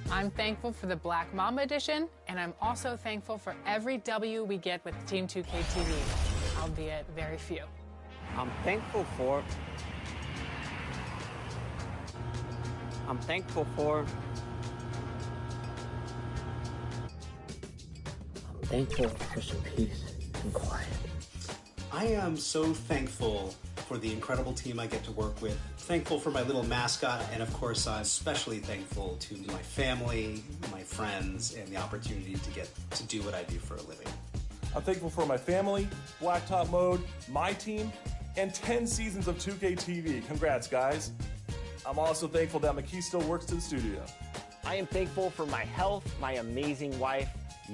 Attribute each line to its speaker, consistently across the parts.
Speaker 1: I'm thankful for the Black Mamba edition, and I'm also thankful for every W we get with Team 2K TV, albeit very few.
Speaker 2: I'm thankful for some peace and quiet.
Speaker 3: I am so thankful for the incredible team I get to work with. Thankful for my little mascot, and of course I'm especially thankful to my family, my friends, and the opportunity to get to do what I do for a living.
Speaker 4: I'm thankful for my family, Blacktop Mode, my team, and 10 seasons of 2K TV. Congrats, guys. I'm also thankful that McKee still works to the studio.
Speaker 2: I am thankful for my health, my amazing wife,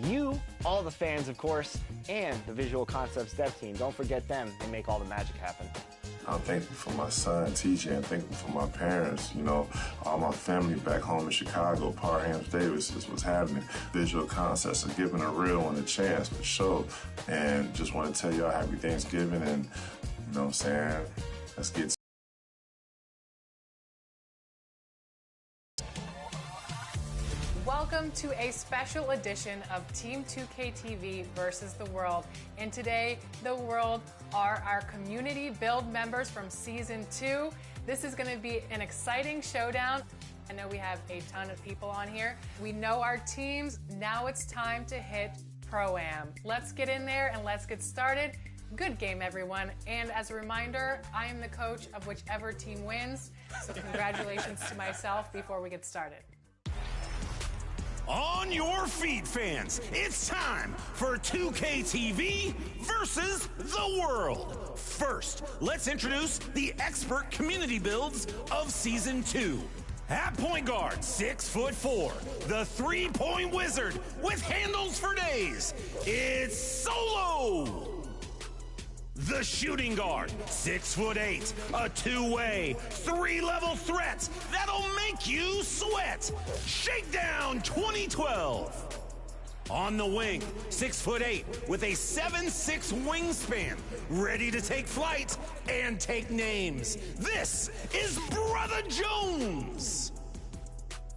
Speaker 2: you, all the fans, of course, and the Visual Concepts dev team. Don't forget them. They make all the magic happen.
Speaker 5: I'm thankful for my son, TJ, and thankful for my parents. You know, all my family back home in Chicago, Parham Davis is what's happening. Visual Concepts are giving a real one a chance for sure. And just want to tell y'all happy Thanksgiving, and you know what I'm saying? Let's get
Speaker 1: Welcome to a special edition of Team 2K TV versus the world. And today, the world are our community build members from Season 2. This is going to be an exciting showdown. I know we have a ton of people on here. We know our teams. Now it's time to hit Pro-Am. Let's get in there and let's get started. Good game, everyone. And as a reminder, I am the coach of whichever team wins. So congratulations to myself before we get started.
Speaker 6: On your feet, fans, it's time for 2K TV versus the world. First, let's introduce the expert community builds of Season 2. At point guard, 6'4", the three-point wizard with handles for days, it's Solo. The shooting guard, 6'8", a two-way, three-level threat that'll make you sweat. Shakedown 2012. On the wing, 6'8", with a 7'6" wingspan, ready to take flight and take names. This is Brother Jones.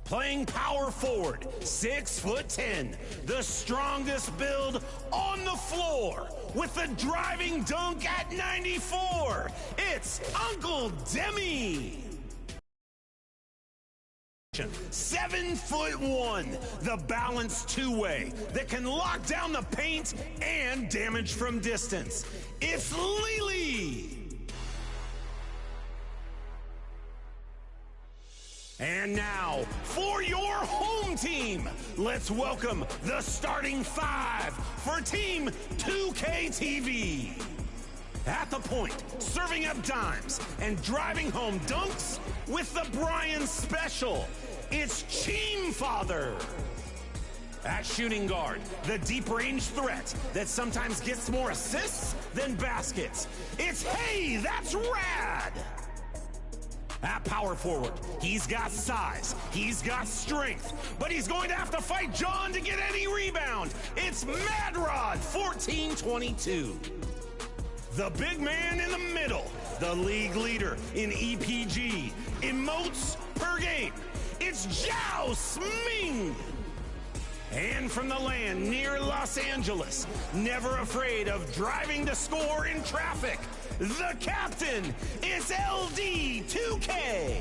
Speaker 6: Playing power forward, 6'10", the strongest build on the floor, with the driving dunk at 94. It's Uncle Demi. 7'1", the balanced two-way that can lock down the paint and damage from distance. It's Lily. And now, for your home team, let's welcome the starting five for Team 2K TV. At the point, serving up dimes and driving home dunks with the Brian Special, it's Team Father. At shooting guard, the deep-range threat that sometimes gets more assists than baskets, it's Hey, That's Rad. At power forward, he's got size, he's got strength, but he's going to have to fight John to get any rebound. It's Mad Rod 1422. The big man in the middle, the league leader in EPG, emotes per game. It's Zhao Sming. And from the land near Los Angeles, never afraid of driving to score in traffic, the captain, it's LD2K.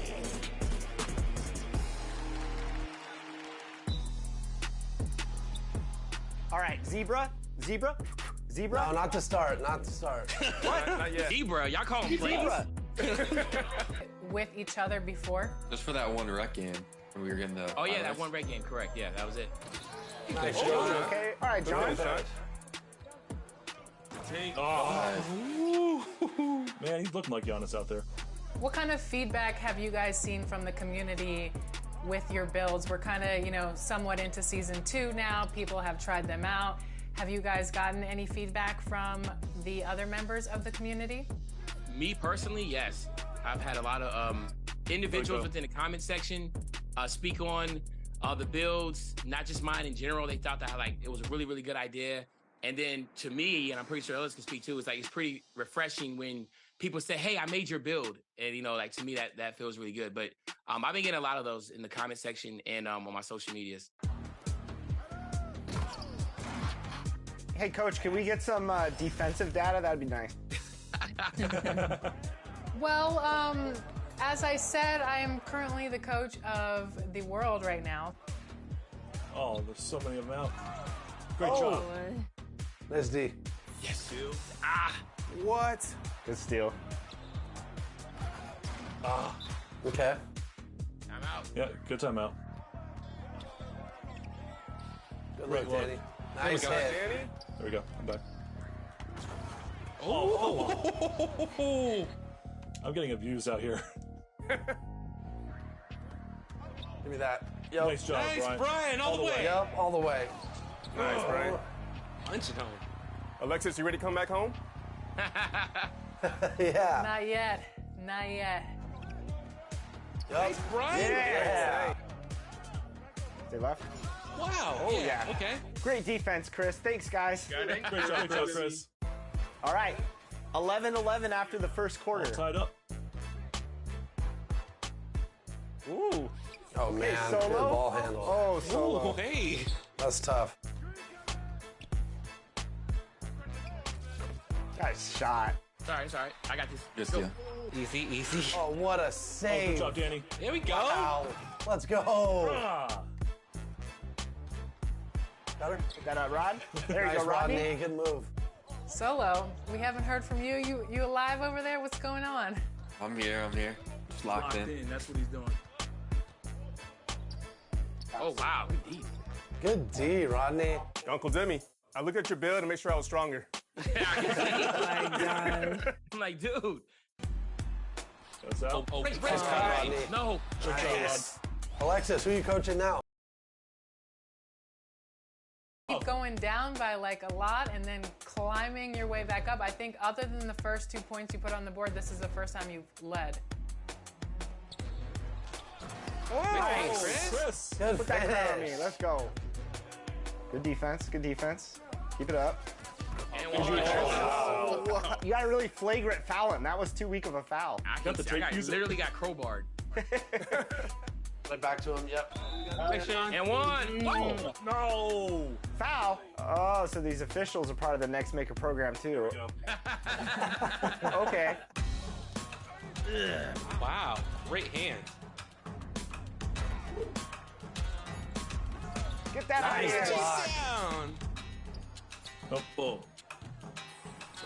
Speaker 2: All right, Zebra.
Speaker 7: No, not to start.
Speaker 2: What?
Speaker 8: Not yet.
Speaker 9: Zebra, y'all call him
Speaker 2: Zebra.
Speaker 1: With each other before?
Speaker 9: Just for that one rec game. We were getting the.
Speaker 8: Oh yeah, that one rec game, correct. Yeah, that was it.
Speaker 7: Nice.
Speaker 2: Okay, all right, John.
Speaker 4: Man, he's looking like Giannis out there.
Speaker 1: What kind of feedback have you guys seen from the community with your builds? We're kind of, somewhat into Season 2 now. People have tried them out. Have you guys gotten any feedback from the other members of the community?
Speaker 8: Me personally, yes. I've had a lot of individuals within the comment section speak on the builds, not just mine in general. They thought that like it was a really, really good idea. And then to me, and I'm pretty sure others can speak too, it's like it's pretty refreshing when people say, "Hey, I made your build," and like to me that feels really good. But I've been getting a lot of those in the comment section and on my social medias.
Speaker 2: Hey, Coach, can we get some defensive data? That'd be nice.
Speaker 1: Well, as I said, I am currently the coach of the world right now.
Speaker 4: Oh, there's so many of them out. Great job.
Speaker 7: Nice D.
Speaker 8: Yes, dude.
Speaker 7: What?
Speaker 2: Good steal.
Speaker 7: Okay.
Speaker 8: I'm out.
Speaker 4: Yeah, good timeout.
Speaker 7: Good
Speaker 4: Great
Speaker 7: luck,
Speaker 4: look.
Speaker 7: Danny. Nice hit.
Speaker 4: There we go. I'm back.
Speaker 8: Oh.
Speaker 4: I'm getting abused out here.
Speaker 7: Give me that. Yep.
Speaker 4: Nice job,
Speaker 6: Nice,
Speaker 4: Brian.
Speaker 6: Brian, all the way.
Speaker 7: Yep, all the way.
Speaker 10: Nice, Brian.
Speaker 8: Punch it home.
Speaker 10: Alexis, you ready to come back home?
Speaker 7: Yeah.
Speaker 1: Not yet. Not yet.
Speaker 7: Yep.
Speaker 6: Brian.
Speaker 2: Yeah. Stay left.
Speaker 6: Wow.
Speaker 2: Oh, yeah.
Speaker 6: Okay.
Speaker 2: Great defense, Chris. Thanks, guys.
Speaker 4: Great job, Chris.
Speaker 2: All right. 11-11 after the first
Speaker 4: All
Speaker 2: quarter.
Speaker 4: tied up.
Speaker 2: Ooh.
Speaker 7: Oh, man.
Speaker 2: Solo.
Speaker 7: Good ball handle.
Speaker 2: Oh, Solo.
Speaker 6: Ooh, hey.
Speaker 7: That's tough.
Speaker 2: Nice shot.
Speaker 8: Sorry. I got this.
Speaker 9: Just
Speaker 8: Go.
Speaker 9: yeah.
Speaker 6: Easy, easy.
Speaker 7: Oh, what a
Speaker 4: Oh, good
Speaker 7: save.
Speaker 4: job, Danny.
Speaker 6: There we go.
Speaker 7: Wow. Let's go.
Speaker 4: Ah.
Speaker 7: Got her?
Speaker 2: That Rod? There you
Speaker 7: Nice,
Speaker 2: go, Rodney.
Speaker 7: Rodney. Good move.
Speaker 1: Solo, we haven't heard from you. You alive over there? What's going on?
Speaker 9: I'm here. Just locked in.
Speaker 8: That's what he's doing. Oh, wow. Good deep.
Speaker 7: Good D, Rodney.
Speaker 10: Uncle Demi, I looked at your build and made sure I was stronger.
Speaker 8: I'm like, dude.
Speaker 4: That's out.
Speaker 8: Race,
Speaker 7: Rodney.
Speaker 8: No.
Speaker 4: Good job, Rod.
Speaker 7: Nice. Alexis, who are you coaching now?
Speaker 1: Keep going down by like a lot and then climbing your way back up. I think other than the first 2 points you put on the board, this is the first time you've led.
Speaker 4: Nice, Chris.
Speaker 7: Good
Speaker 2: Put that crown on me.
Speaker 7: finish.
Speaker 2: Let's go. Good defense. Good defense. Keep it up.
Speaker 8: And one.
Speaker 2: You got a really flagrant foul him. That was too weak of a foul.
Speaker 8: I literally got crowbarred.
Speaker 7: Play back to him. Yep.
Speaker 8: And one. Whoa.
Speaker 4: No.
Speaker 2: Foul? Oh, so these officials are part of the Next Maker program too. Okay.
Speaker 6: Wow. Great hand.
Speaker 2: Get that out of here.
Speaker 6: Down.
Speaker 4: Oh.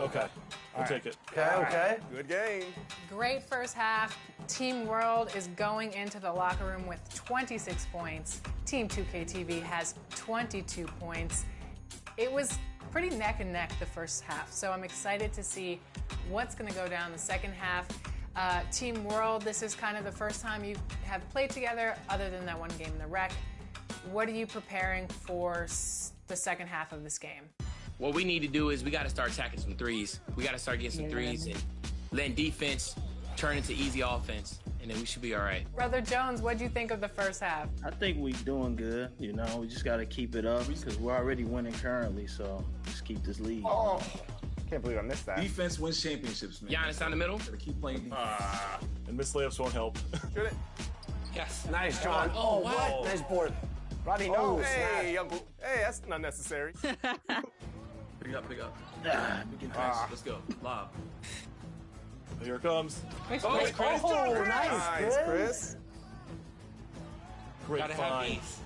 Speaker 4: Okay. I'll take it.
Speaker 7: Okay.
Speaker 10: Good game.
Speaker 1: Great first half. Team World is going into the locker room with 26 points. Team 2KTV has 22 points. It was pretty neck and neck the first half, so I'm excited to see what's going to go down the second half. Team World, this is kind of the first time you have played together other than that one game in the rec. What are you preparing for the second half of this game?
Speaker 8: What we need to do is we got to start attacking some threes. We got to start getting some threes and letting defense turn into easy offense, and then we should be all right.
Speaker 1: Brother Jones, what do you think of the first half?
Speaker 11: I think we doing good. You know, we just got to keep it up because we're already winning currently. So just keep this lead.
Speaker 2: Oh, can't believe I missed that.
Speaker 12: Defense wins championships, man.
Speaker 8: Giannis down the middle.
Speaker 12: Gotta keep playing defense.
Speaker 4: And missed layups won't help.
Speaker 10: Shoot it.
Speaker 8: Yes.
Speaker 7: Nice, John.
Speaker 8: Oh, wow.
Speaker 7: What? Nice board.
Speaker 2: Rodney, no.
Speaker 7: Oh,
Speaker 10: Hey, Uncle. Hey, that's not necessary.
Speaker 6: Pick up. Let's go. Lob.
Speaker 4: Here it comes.
Speaker 8: Nice,
Speaker 7: Oh, nice,
Speaker 10: Nice,
Speaker 7: Chris.
Speaker 10: Chris.
Speaker 4: Great
Speaker 6: Gotta have
Speaker 4: find.
Speaker 6: these.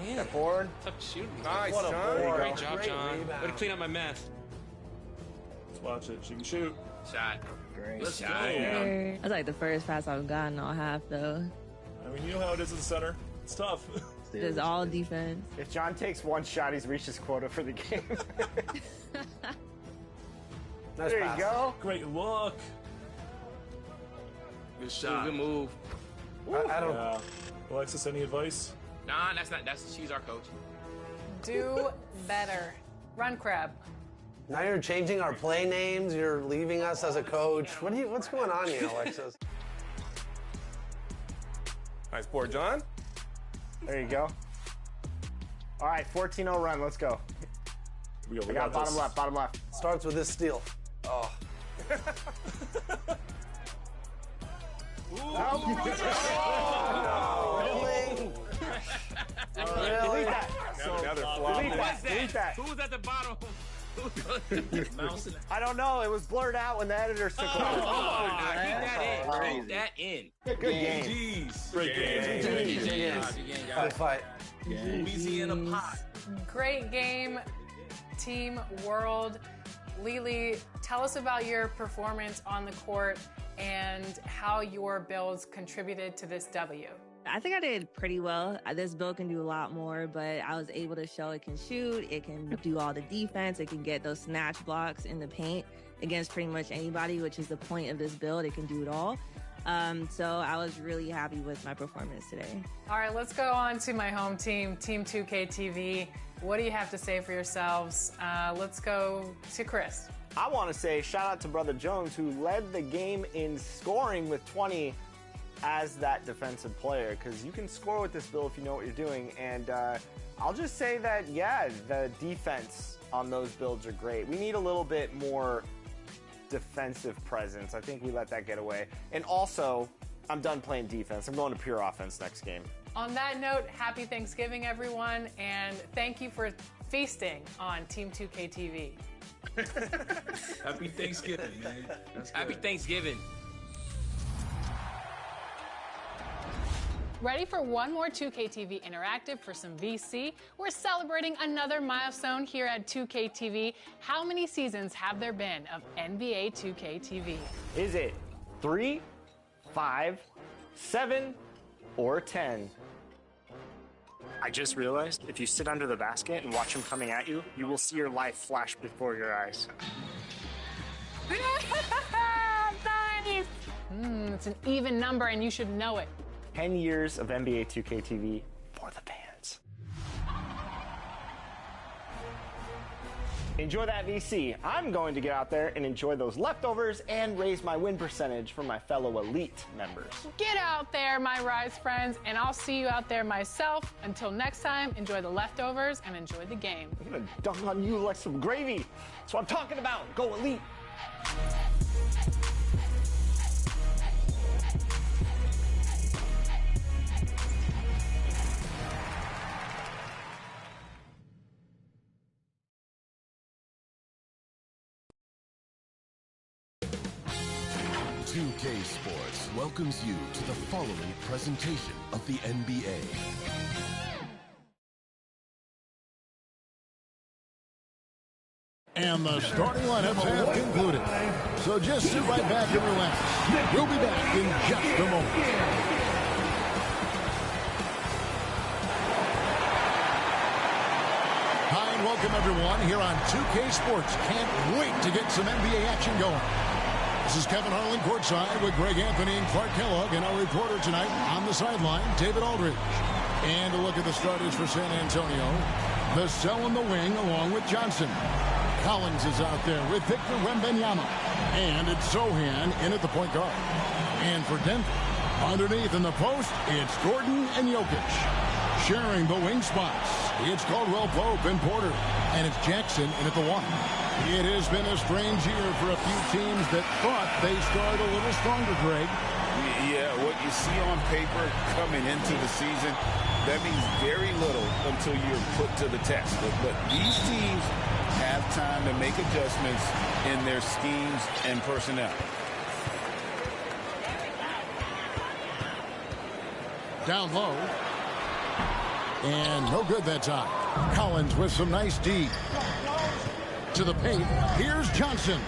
Speaker 6: Man,
Speaker 2: That board.
Speaker 6: tough shooting.
Speaker 10: Nice,
Speaker 7: What a
Speaker 10: John.
Speaker 7: board.
Speaker 6: Great job,
Speaker 7: Great
Speaker 6: John.
Speaker 7: rebound.
Speaker 6: Way to clean up my mess.
Speaker 4: Let's watch it. She can shoot.
Speaker 8: Shot.
Speaker 11: Great.
Speaker 8: Let's go.
Speaker 4: Yeah.
Speaker 13: That's like the first pass I've gotten all half, though.
Speaker 4: I mean, you know how it is in the center. It's tough.
Speaker 13: It's all defense.
Speaker 2: If John takes one shot, he's reached his quota for the game.
Speaker 7: Nice
Speaker 2: There
Speaker 7: pass.
Speaker 2: you go.
Speaker 4: Great look.
Speaker 6: Good shot.
Speaker 8: Good move.
Speaker 7: I don't.
Speaker 4: Yeah. Alexis, any advice?
Speaker 8: She's our coach.
Speaker 1: Do better. Run, Crab.
Speaker 7: Now you're changing our play names. You're leaving us as a coach. What's going on here, Alexis?
Speaker 10: Nice board, John.
Speaker 2: There you go. All right, 14-0 run. Let's go.
Speaker 10: We
Speaker 2: got bottom left, bottom left.
Speaker 7: Starts with this steal. Oh. Really?
Speaker 2: Delete that.
Speaker 10: Now they're flopping.
Speaker 2: Delete that.
Speaker 8: Who was at the bottom?
Speaker 2: I don't know. It was blurred out when the editors took over.
Speaker 8: Keep that in.
Speaker 2: Good game.
Speaker 12: Jeez.
Speaker 10: Great game.
Speaker 7: Fun fight.
Speaker 12: Louisiana pot.
Speaker 1: Great game, Team World. Lily, tell us about your performance on the court and how your builds contributed to this W.
Speaker 13: I think I did pretty well. This build can do a lot more, but I was able to show it can shoot, it can do all the defense, it can get those snatch blocks in the paint against pretty much anybody, which is the point of this build. It can do it all. So I was really happy with my performance today.
Speaker 1: All right, let's go on to my home team, Team 2K TV. What do you have to say for yourselves? Let's go to Chris.
Speaker 2: I want to say shout out to Brother Jones, who led the game in scoring with 20 as that defensive player, because you can score with this build if you know what you're doing. And I'll just say that, yeah, the defense on those builds are great. We need a little bit more defensive presence. I think we let that get away. And also, I'm done playing defense. I'm going to pure offense next game.
Speaker 1: On that note, happy Thanksgiving, everyone, and thank you for feasting on Team 2K TV.
Speaker 12: Happy Thanksgiving, man.
Speaker 8: Happy Thanksgiving.
Speaker 1: Ready for one more 2K TV Interactive for some VC? We're celebrating another milestone here at 2K TV. How many seasons have there been of NBA 2K TV?
Speaker 2: Is it 3, 5, 7, or 10?
Speaker 14: I just realized if you sit under the basket and watch him coming at you, you will see your life flash before your eyes.
Speaker 1: Nice! It's an even number and you should know it.
Speaker 2: 10 years of NBA 2K TV for the fans. Enjoy that VC. I'm going to get out there and enjoy those leftovers and raise my win percentage for my fellow elite members.
Speaker 1: Get out there, my Rise friends, and I'll see you out there myself. Until next time, enjoy the leftovers and enjoy the game.
Speaker 2: I'm gonna dunk on you like some gravy. That's what I'm talking about. Go elite.
Speaker 15: Sports welcomes you to the following presentation of the NBA.
Speaker 16: And the starting lineups have concluded. So just sit right back and relax. We'll be back in just a moment. Hi and welcome everyone here on 2K Sports. Can't wait to get some NBA action going. This is Kevin Harlan courtside with Greg Anthony and Clark Kellogg, and our reporter tonight on the sideline, David Aldridge. And a look at the starters for San Antonio. Vassell in the wing along with Johnson. Collins is out there with Victor Wembanyama. And it's Sohan in at the point guard. And for Denver, underneath in the post, it's Gordon and Jokic. Sharing the wing spots, it's Caldwell Pope and Porter. And it's Jackson in at the one. It has been a strange year for a few teams that thought they started a little stronger, Greg.
Speaker 12: Yeah, what you see on paper coming into the season, that means very little until you're put to the test. But these teams have time to make adjustments in their schemes and personnel.
Speaker 16: Down low. And no good that time. Collins with some nice D. To the paint. Here's Johnson.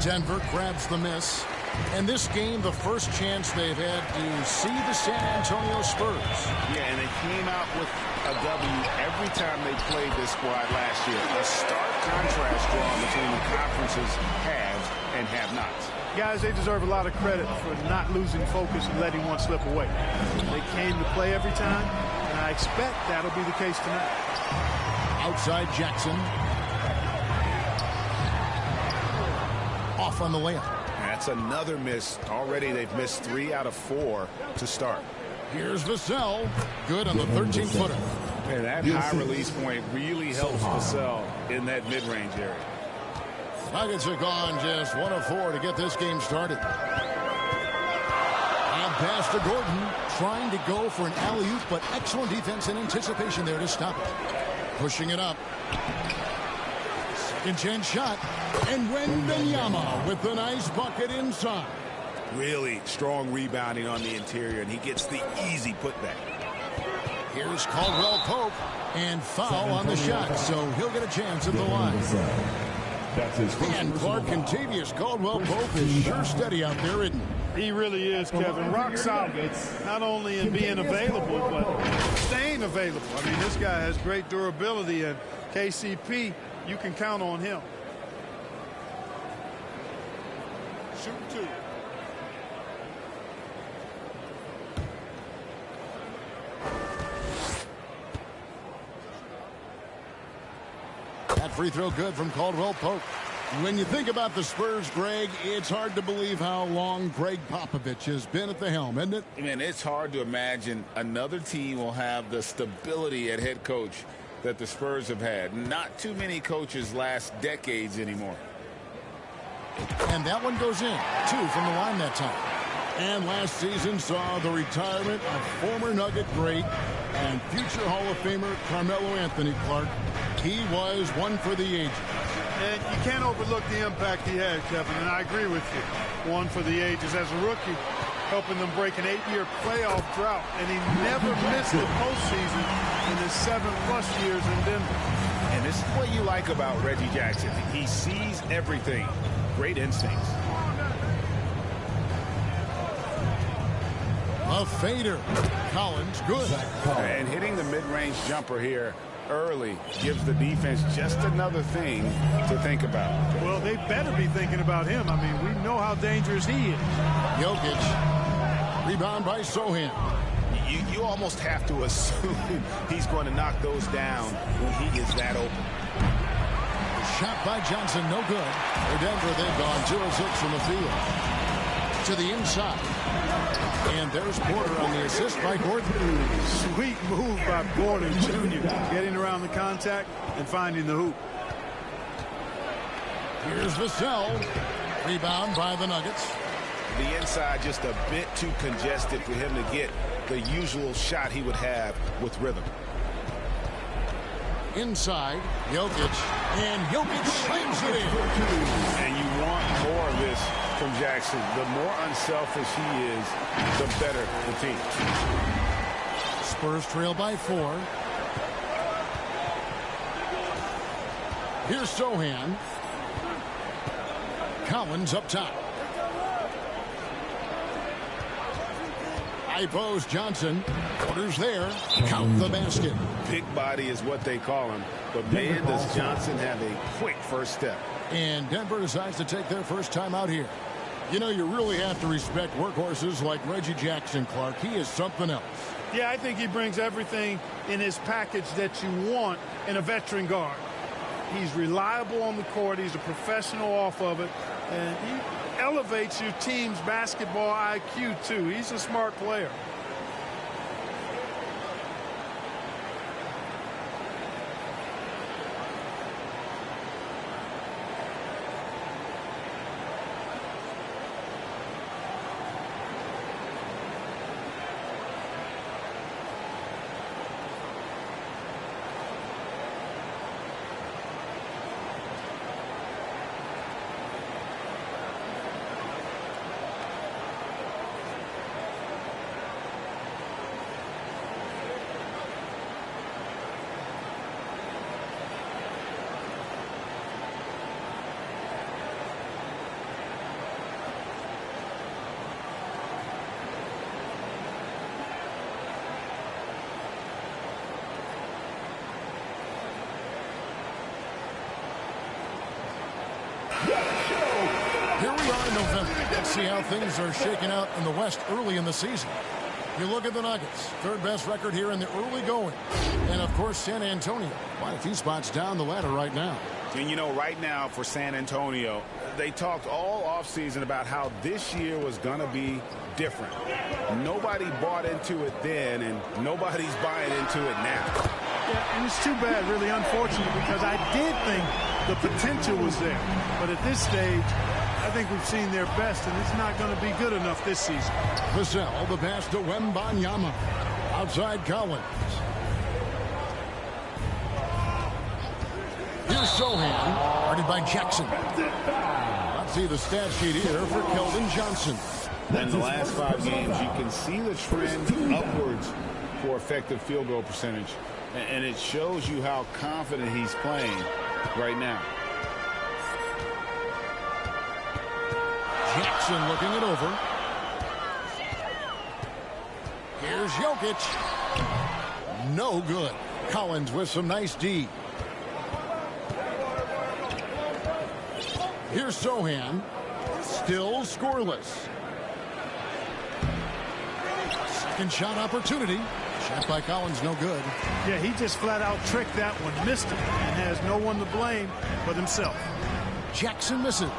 Speaker 16: Denver grabs the miss. And this game, the first chance they've had to see the San Antonio Spurs.
Speaker 12: Yeah, and they came out with a W every time they played this squad last year. A stark contrast drawn between the conference's haves and have-nots.
Speaker 17: Guys, they deserve a lot of credit for not losing focus and letting one slip away. They came to play every time, and I expect that'll be the case tonight.
Speaker 16: Outside Jackson. off on the layup.
Speaker 12: That's another miss. Already they've missed 3 out of 4 to start.
Speaker 16: Here's Vassell. Good on the 13-footer.
Speaker 12: And that high release point really helps Vassell in that mid-range area.
Speaker 16: Nuggets have gone just 1 of 4 to get this game started. And pass to Gordon, trying to go for an alley-oop, but excellent defense and anticipation there to stop it. Pushing it up. Second chance shot. And Wembanyama with the nice bucket inside.
Speaker 12: Really strong rebounding on the interior, and he gets the easy putback.
Speaker 16: Here's Caldwell Pope, and foul on the shot, so he'll get a chance at the line. And Clark Contavious Caldwell Pope is sure steady out there, isn't he?
Speaker 17: He really is, Kevin. Rock solid, not only in being available, but staying available. I mean, this guy has great durability, and KCP, you can count on him. Shoot 2.
Speaker 16: That free throw good from Caldwell Pope. When you think about the Spurs, Greg, it's hard to believe how long Greg Popovich has been at the helm, isn't it?
Speaker 12: I mean, it's hard to imagine another team will have the stability at head coach that the Spurs have had. Not too many coaches last decades anymore.
Speaker 16: And that one goes in. 2 from the line that time. And last season saw the retirement of former Nugget great and future Hall of Famer Carmelo Anthony Clark. He was one for the ages.
Speaker 17: And you can't overlook the impact he had, Kevin, and I agree with you. One for the ages. As a rookie, helping them break an 8-year playoff drought, and he never missed the postseason in his 7+ years in Denver.
Speaker 12: And this is what you like about Reggie Jackson. He sees everything. Great instincts.
Speaker 16: A fader. Collins, good.
Speaker 12: And hitting the mid-range jumper here early gives the defense just another thing to think about.
Speaker 17: Well, they better be thinking about him. I mean, we know how dangerous he is.
Speaker 16: Jokic. Rebound by Sohan.
Speaker 12: You almost have to assume he's going to knock those down when he is that open.
Speaker 16: Shot by Johnson, no good. For Denver, they've gone 2 of 6 from the field. To the inside. And there's Porter on the assist by Gordon.
Speaker 17: Sweet move by Porter Jr. Getting around the contact and finding the hoop.
Speaker 16: Here's Vassell. Rebound by the Nuggets.
Speaker 12: The inside just a bit too congested for him to get the usual shot he would have with rhythm.
Speaker 16: Inside, Jokic. And Jokic slams it in.
Speaker 12: And you want more of this from Jackson. The more unselfish he is, the better the team.
Speaker 16: Spurs trail by 4. Here's Sohan. Collins up top. High post Johnson. Porter's there. Count the basket.
Speaker 12: Big body is what they call him. But man, does Johnson have a quick first step.
Speaker 16: And Denver decides to take their first time out here. You know, you really have to respect workhorses like Reggie Jackson, Clark. He is something else.
Speaker 17: Yeah, I think he brings everything in his package that you want in a veteran guard. He's reliable on the court. He's a professional off of it. And he elevates your team's basketball IQ, too. He's a smart player.
Speaker 16: Here we are in November. Let's see how things are shaking out in the West early in the season. You look at the Nuggets, third best record here in the early going. And, of course, San Antonio, quite a few spots down the ladder right now.
Speaker 12: And you know, right now for San Antonio, they talked all offseason about how this year was going to be different. Nobody bought into it then, and nobody's buying into it now.
Speaker 17: Yeah, and it's too bad, really unfortunate, because I did think the potential was there. But at this stage, I think we've seen their best, and it's not going to be good enough this season.
Speaker 16: Vassell, the pass to Wembanyama. Outside Collins. Here's Sohan, guarded by Jackson. Let's see the stat sheet here for Keldon Johnson.
Speaker 12: In the last 5 games, you can see the trend upwards for effective field goal percentage. And it shows you how confident he's playing right now.
Speaker 16: Jackson looking it over. Here's Jokic. No good. Collins with some nice D. Here's Sohan. Still scoreless. Second shot opportunity. Shot by Collins, no good.
Speaker 17: Yeah, he just flat out tricked that one, missed it, and has no one to blame but himself.
Speaker 16: Jackson misses.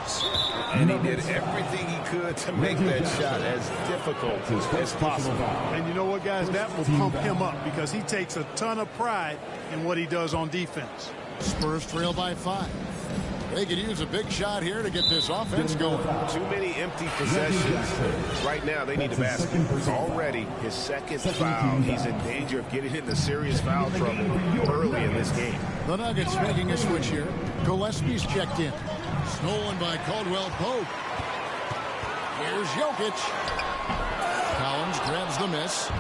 Speaker 12: And he did everything he could to make that shot as difficult as possible.
Speaker 17: And you know what, guys? That will pump him up because he takes a ton of pride in what he does on defense.
Speaker 16: Spurs trail by 5. They could use a big shot here to get this offense going.
Speaker 12: Too many empty possessions. Right now, they need a basket. Already, his second foul. He's in danger of getting into serious foul trouble early in this game.
Speaker 16: The Nuggets making a switch here. Gillespie's checked in. Stolen by Caldwell Pope. Here's Jokic. Collins grabs the miss.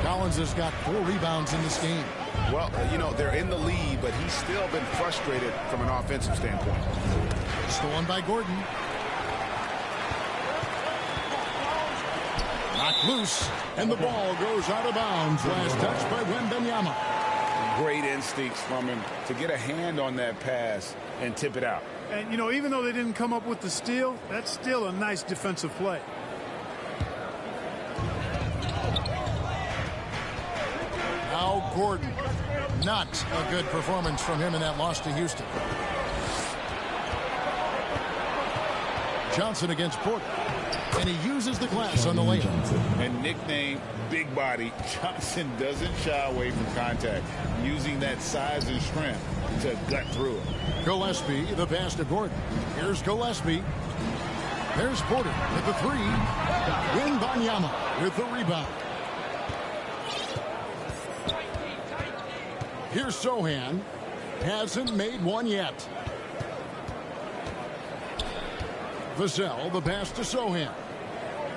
Speaker 16: Collins has got 4 rebounds in this game.
Speaker 12: Well, you know, they're in the lead, but he's still been frustrated from an offensive standpoint.
Speaker 16: Stolen by Gordon. Knocked loose, and the ball goes out of bounds. Last touch by Wembanyama.
Speaker 12: Great instincts from him to get a hand on that pass and tip it out.
Speaker 17: And, you know, even though they didn't come up with the steal, that's still a nice defensive play.
Speaker 16: Now Gordon. Not a good performance from him in that loss to Houston. Johnson against Porter. And he uses the glass on the layup.
Speaker 12: And nicknamed Big Body, Johnson doesn't shy away from contact, using that size and strength to gut through it.
Speaker 16: Gillespie, the pass to Gordon. Here's Gillespie. There's Porter with the 3. Wembanyama with the rebound. Here's Sohan. Hasn't made one yet. Vassell, the pass to Sohan.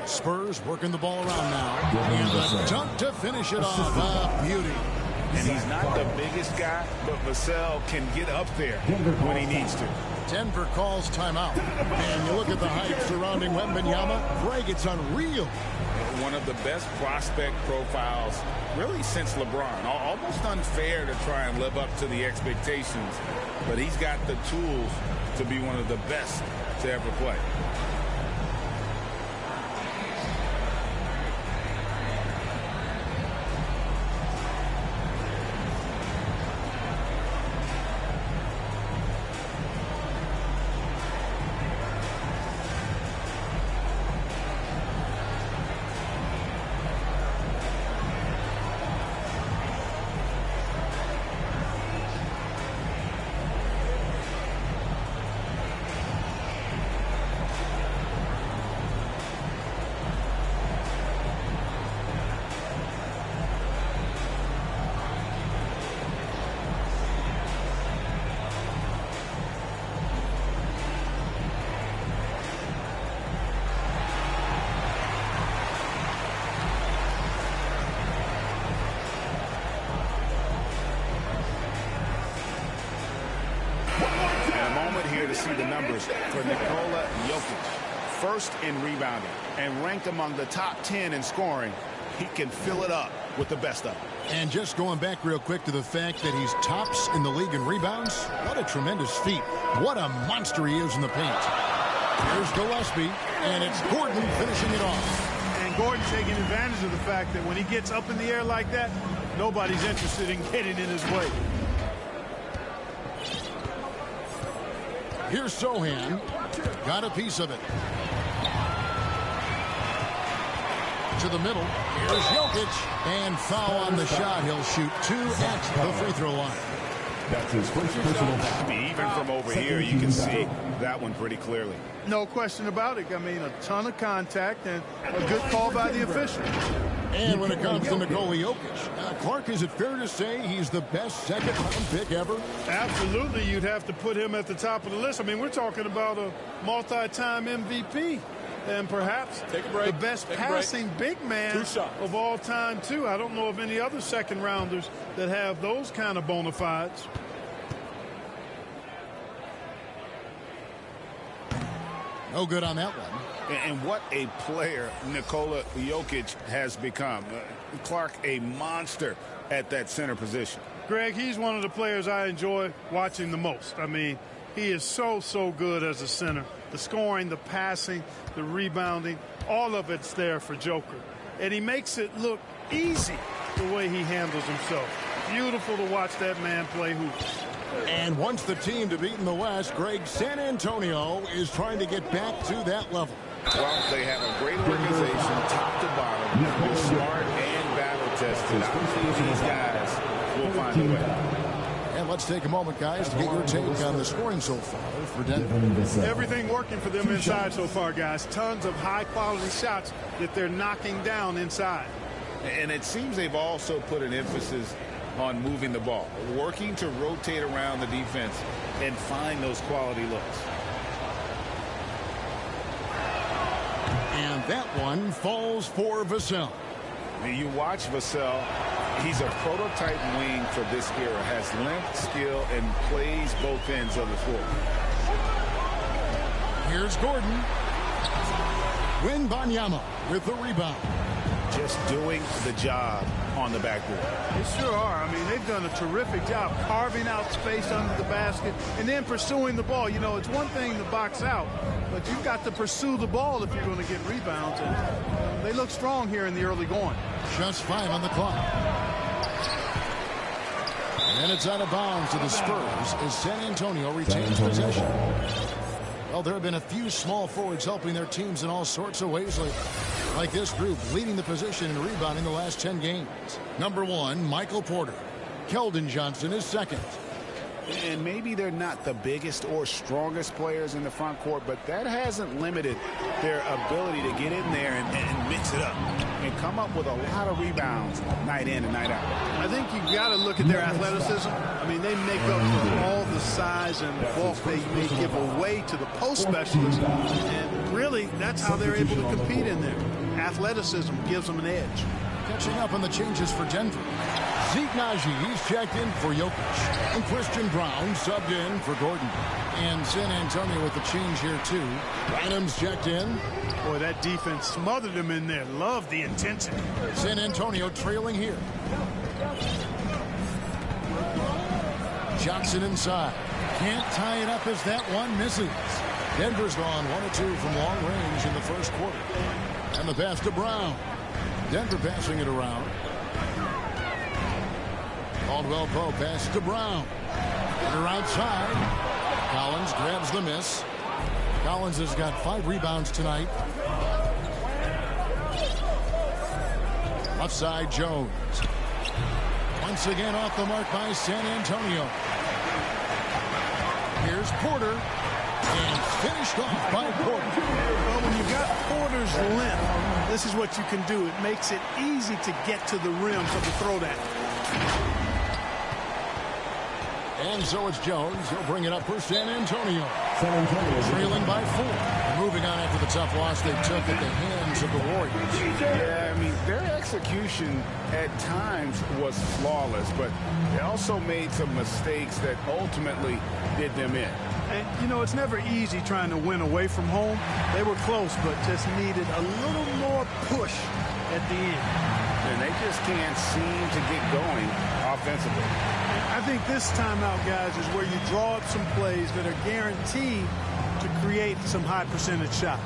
Speaker 16: Spurs working the ball around now. And a dunk to finish it off. Beauty.
Speaker 12: And he's not the biggest guy, but Vassell can get up there when he needs to.
Speaker 16: Denver calls timeout. And you look at the hype surrounding Wembanyama. Greg, it's unreal.
Speaker 12: One of the best prospect profiles really since LeBron. Almost unfair to try and live up to the expectations, but he's got the tools to be one of the best to ever play. See the numbers for Nikola Jokic. First in rebounding and ranked among the top 10 in scoring. He can fill it up with the best of them.
Speaker 16: And just going back real quick to the fact that he's tops in the league in rebounds, what a tremendous feat. What a monster he is in the paint. Here's Gillespie, and it's Gordon finishing it off.
Speaker 17: And Gordon taking advantage of the fact that when he gets up in the air like that, nobody's interested in getting in his way.
Speaker 16: Here's Sohan. Got a piece of it. To the middle. Here's Jokic. And foul on the shot. He'll shoot 2 at the free throw line.
Speaker 12: That's his first personal foul. Even from over here, you can see that one pretty clearly.
Speaker 17: No question about it. I mean, a ton of contact and a good call by the official.
Speaker 16: And when it comes to Nikola Jokic, Clark, is it fair to say he's the best second-round pick ever?
Speaker 17: Absolutely. You'd have to put him at the top of the list. I mean, we're talking about a multi-time MVP. And perhaps the best passing big man of all time, too. I don't know of any other second-rounders that have those kind of bona fides.
Speaker 16: No good on that one.
Speaker 12: And what a player Nikola Jokic has become. Clark, a monster at that center position.
Speaker 17: Greg, he's one of the players I enjoy watching the most. I mean, he is so good as a center. The scoring, the passing, the rebounding, all of it's there for Joker. And he makes it look easy the way he handles himself. Beautiful to watch that man play hoops.
Speaker 16: And once the team to beat in the West, Greg, San Antonio is trying to get back to that level.
Speaker 12: Well, they have a great organization, top to bottom. They're smart and battle-tested. I think these guys will find a way.
Speaker 16: And let's take a moment, guys, to get your take on the scoring so far for Denver.
Speaker 17: Everything working for them inside so far, guys. Tons of high-quality shots that they're knocking down inside.
Speaker 12: And it seems they've also put an emphasis on moving the ball, working to rotate around the defense and find those quality looks.
Speaker 16: And that one falls for Vassell.
Speaker 12: You watch Vassell. He's a prototype wing for this era. Has length, skill, and plays both ends of the floor.
Speaker 16: Here's Gordon. Wembanyama with the rebound.
Speaker 12: Just doing the job on the backboard.
Speaker 17: They sure are. I mean, they've done a terrific job carving out space under the basket and then pursuing the ball. You know, it's one thing to box out, but you've got to pursue the ball if you're going to get rebounds. And they look strong here in the early going.
Speaker 16: Just 5 on the clock. And it's out of bounds to the Spurs as San Antonio retains possession. Well, there have been a few small forwards helping their teams in all sorts of ways lately. Like this group leading the position in rebounding the last 10 games. Number 1, Michael Porter. Keldon Johnson is second.
Speaker 12: And maybe they're not the biggest or strongest players in the front court, but that hasn't limited their ability to get in there and mix it up and come up with a lot of rebounds night in and night out.
Speaker 17: I think you've got to look at their athleticism. I mean, they make up for all the size and bulk they may give away to the post specialists. And really, that's how they're able to compete in there. Athleticism gives them an edge.
Speaker 16: Catching up on the changes for Denver. Zeke Naji, he's checked in for Jokic. And Christian Brown subbed in for Gordon. And San Antonio with the change here, too. Adams checked in.
Speaker 17: Boy, that defense smothered him in there. Love the intensity.
Speaker 16: San Antonio trailing here. Johnson inside. Can't tie it up as that one misses. Denver's gone 1 of 2 from long range in the first quarter. And the pass to Brown. Denver passing it around. Caldwell Pope pass to Brown. They're outside. Collins grabs the miss. Collins has got 5 rebounds tonight. Left side, Jones. Once again off the mark by San Antonio. Here's Porter. And finished off by Porter.
Speaker 17: Well, when you've got Porter's length, this is what you can do. It makes it easy to get to the rim for the throwdown.
Speaker 16: And so it's Jones. He'll bring it up for San Antonio. Trailing by 4. Moving on after the tough loss they took at the hands of the Warriors.
Speaker 12: Yeah, I mean, their execution at times was flawless, but they also made some mistakes that ultimately did them in.
Speaker 17: And, you know, it's never easy trying to win away from home. They were close, but just needed a little more push at the end.
Speaker 12: And they just can't seem to get going offensively.
Speaker 17: I think this timeout, guys, is where you draw up some plays that are guaranteed to create some high percentage shots.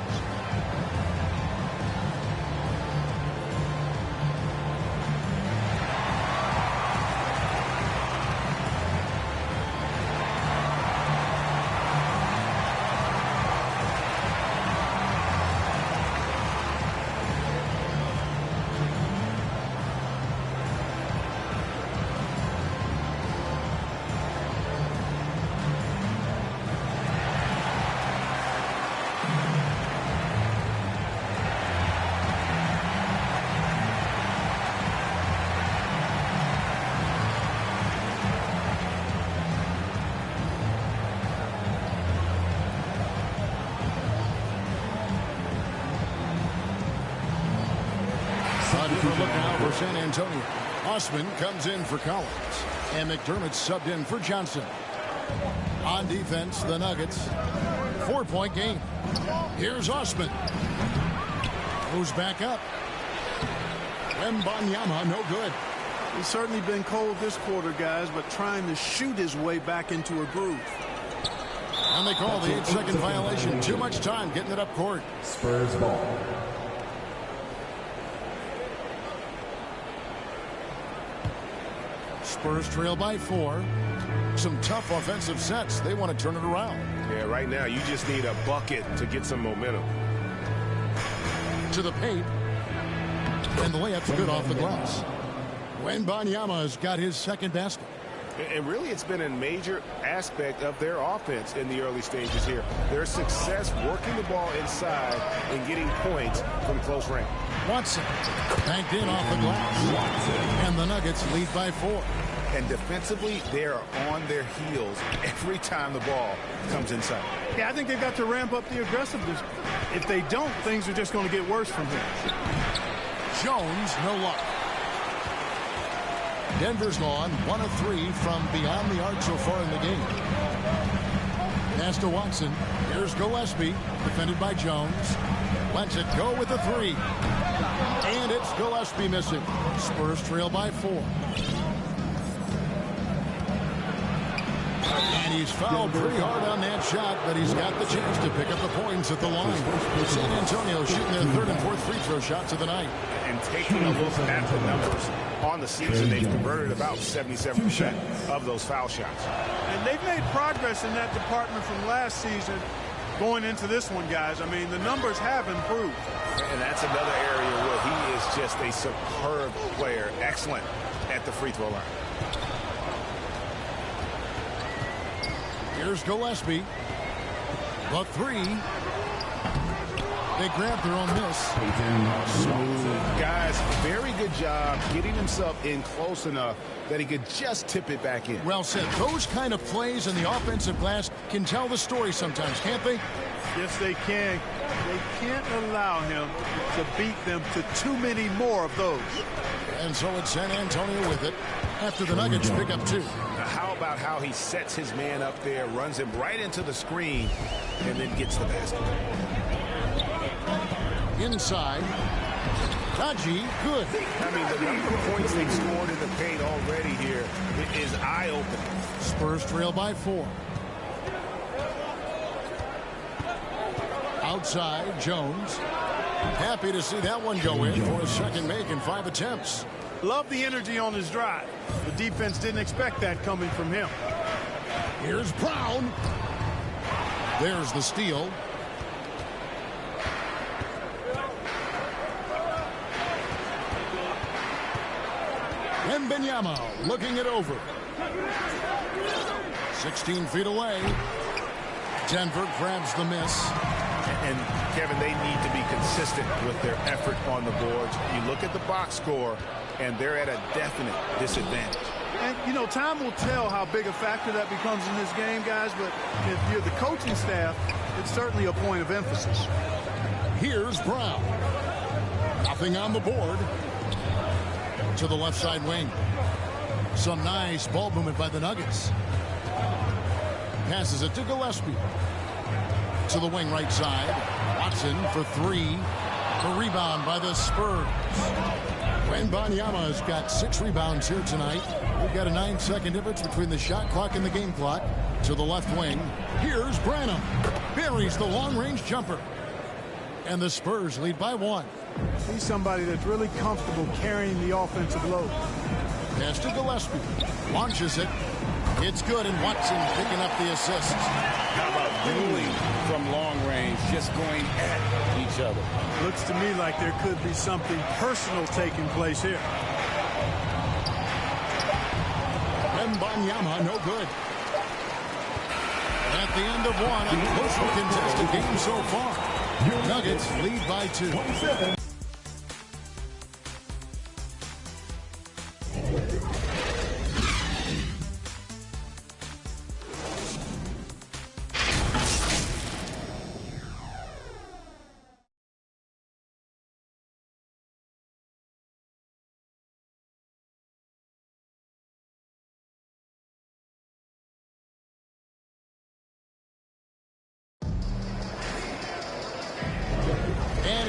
Speaker 16: San Antonio. Osman comes in for Collins. And McDermott's subbed in for Johnson. On defense, the Nuggets. 4-point game. Here's Osman. Goes back up. Wembanyama, no good.
Speaker 17: He's certainly been cold this quarter, guys, but trying to shoot his way back into a groove.
Speaker 16: And they call the 8-second violation. Too much time getting it up court.
Speaker 18: Spurs ball.
Speaker 16: Spurs trail by 4. Some tough offensive sets. They want to turn it around.
Speaker 12: Yeah, right now you just need a bucket to get some momentum.
Speaker 16: To the paint. And the layup's good off the glass. Wembanyama has got his second basket.
Speaker 12: And really, it's been a major aspect of their offense in the early stages here. Their success working the ball inside and getting points from close range.
Speaker 16: Watson banked in off the glass. And the Nuggets lead by 4.
Speaker 12: And defensively, they are on their heels every time the ball comes inside.
Speaker 17: Yeah, I think they've got to ramp up the aggressiveness. If they don't, things are just going to get worse from here.
Speaker 16: Jones, no luck. Denver's gone 1 of 3 from beyond the arc so far in the game. Pass to Watson. Here's Gillespie, defended by Jones. Lets it go with the 3. And it's Gillespie missing. Spurs trail by 4. And he's fouled pretty hard on that shot, but he's got the chance to pick up the points at the line. San Antonio shooting their 3rd and 4th free throw shots of the night.
Speaker 12: And taking a look at the numbers on the season, they've converted about 77% of those foul shots.
Speaker 17: And they've made progress in that department from last season going into this one, guys. I mean, the numbers have improved.
Speaker 12: And that's another area where he is just a superb player. Excellent at the free throw line.
Speaker 16: Here's Gillespie. The 3. They grab their own miss.
Speaker 12: Smooth. Guys, very good job getting himself in close enough that he could just tip it back in.
Speaker 16: Well said. Those kind of plays in the offensive glass can tell the story sometimes, can't they?
Speaker 17: Yes, they can. They can't allow him to beat them to too many more of those.
Speaker 16: And so it's San Antonio with it after the Nuggets pick up 2.
Speaker 12: Now, how about how he sets his man up there, runs him right into the screen, and then gets the basket.
Speaker 16: Inside. Najee, good.
Speaker 12: I mean, the number of points they've scored in the paint already here is eye-opening.
Speaker 16: Spurs trail by 4. Outside, Jones. Happy to see that one go in for his second make in 5 attempts.
Speaker 17: Love the energy on his drive. The defense didn't expect that coming from him.
Speaker 16: Here's Brown. There's the steal. Wembanyama looking it over. 16 feet away. Denver grabs the miss.
Speaker 12: And, Kevin, they need to be consistent with their effort on the boards. You look at the box score, and they're at a definite disadvantage.
Speaker 17: And, you know, time will tell how big a factor that becomes in this game, guys, but if you're the coaching staff, it's certainly a point of emphasis.
Speaker 16: Here's Brown. Nothing on the board. To the left side wing. Some nice ball movement by the Nuggets. Passes it to Gillespie. To the wing right side. Watson for 3. The rebound by the Spurs. Wembanyama has got 6 rebounds here tonight. We've got a 9-second difference between the shot clock and the game clock. To the left wing. Here's Branham. Buries the long-range jumper. And the Spurs lead by 1.
Speaker 17: He's somebody that's really comfortable carrying the offensive load.
Speaker 16: Pass to Gillespie. Launches it. It's good, and Watson picking up the assist.
Speaker 12: How about dueling from long range, just going at each other?
Speaker 17: Looks to me like there could be something personal taking place here.
Speaker 16: Wembanyama, no good. At the end of 1, a closely contested game so far. Nuggets lead by 2.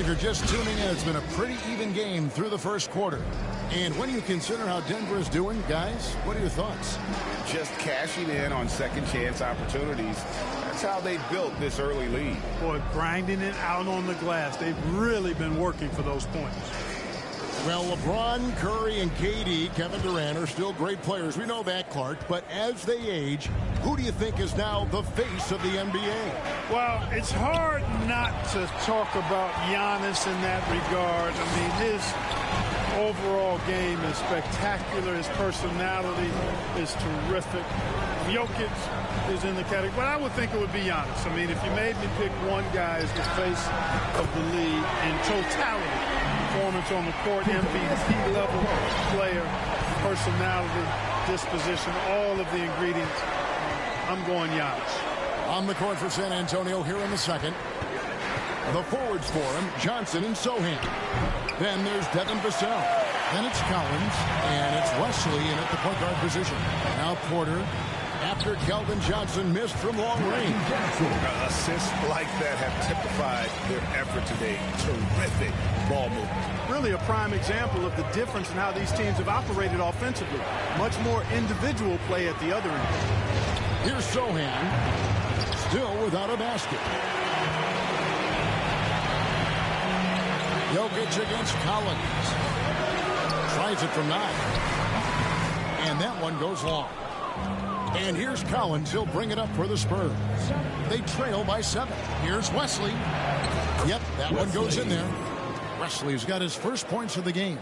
Speaker 16: If you're just tuning in, it's been a pretty even game through the first quarter. And when you consider how Denver is doing, guys, what are your thoughts?
Speaker 12: Just cashing in on second chance opportunities. That's how they built this early lead.
Speaker 17: Boy, grinding it out on the glass. They've really been working for those points.
Speaker 16: Well, LeBron, Curry, and KD, Kevin Durant, are still great players. We know that, Clark. But as they age, who do you think is now the face of the NBA?
Speaker 17: Well, it's hard not to talk about Giannis in that regard. I mean, his overall game is spectacular. His personality is terrific. Jokic is in the category, but I would think it would be Giannis. I mean, if you made me pick one guy as the face of the league in totality, performance on the court, MVP level player, personality, disposition, all of the ingredients, I'm going Giannis.
Speaker 16: On the court for San Antonio here in the second. The forwards for him, Johnson and Sohan. Then there's Devin Vassell. Then it's Collins, and it's Wesley in at the point guard position. Now Porter, after Keldon Johnson missed from long range.
Speaker 12: Assists like that have typified their effort today. Terrific ball movement.
Speaker 17: Really a prime example of the difference in how these teams have operated offensively. Much more individual play at the other end.
Speaker 16: Here's Sohan, still without a basket. Jokic against Collins. Tries it from 9. And that one goes long. And here's Collins. He'll bring it up for the Spurs. They trail by 7. Here's Wesley. Yep, that one goes in there. Wesley's got his first points of the game.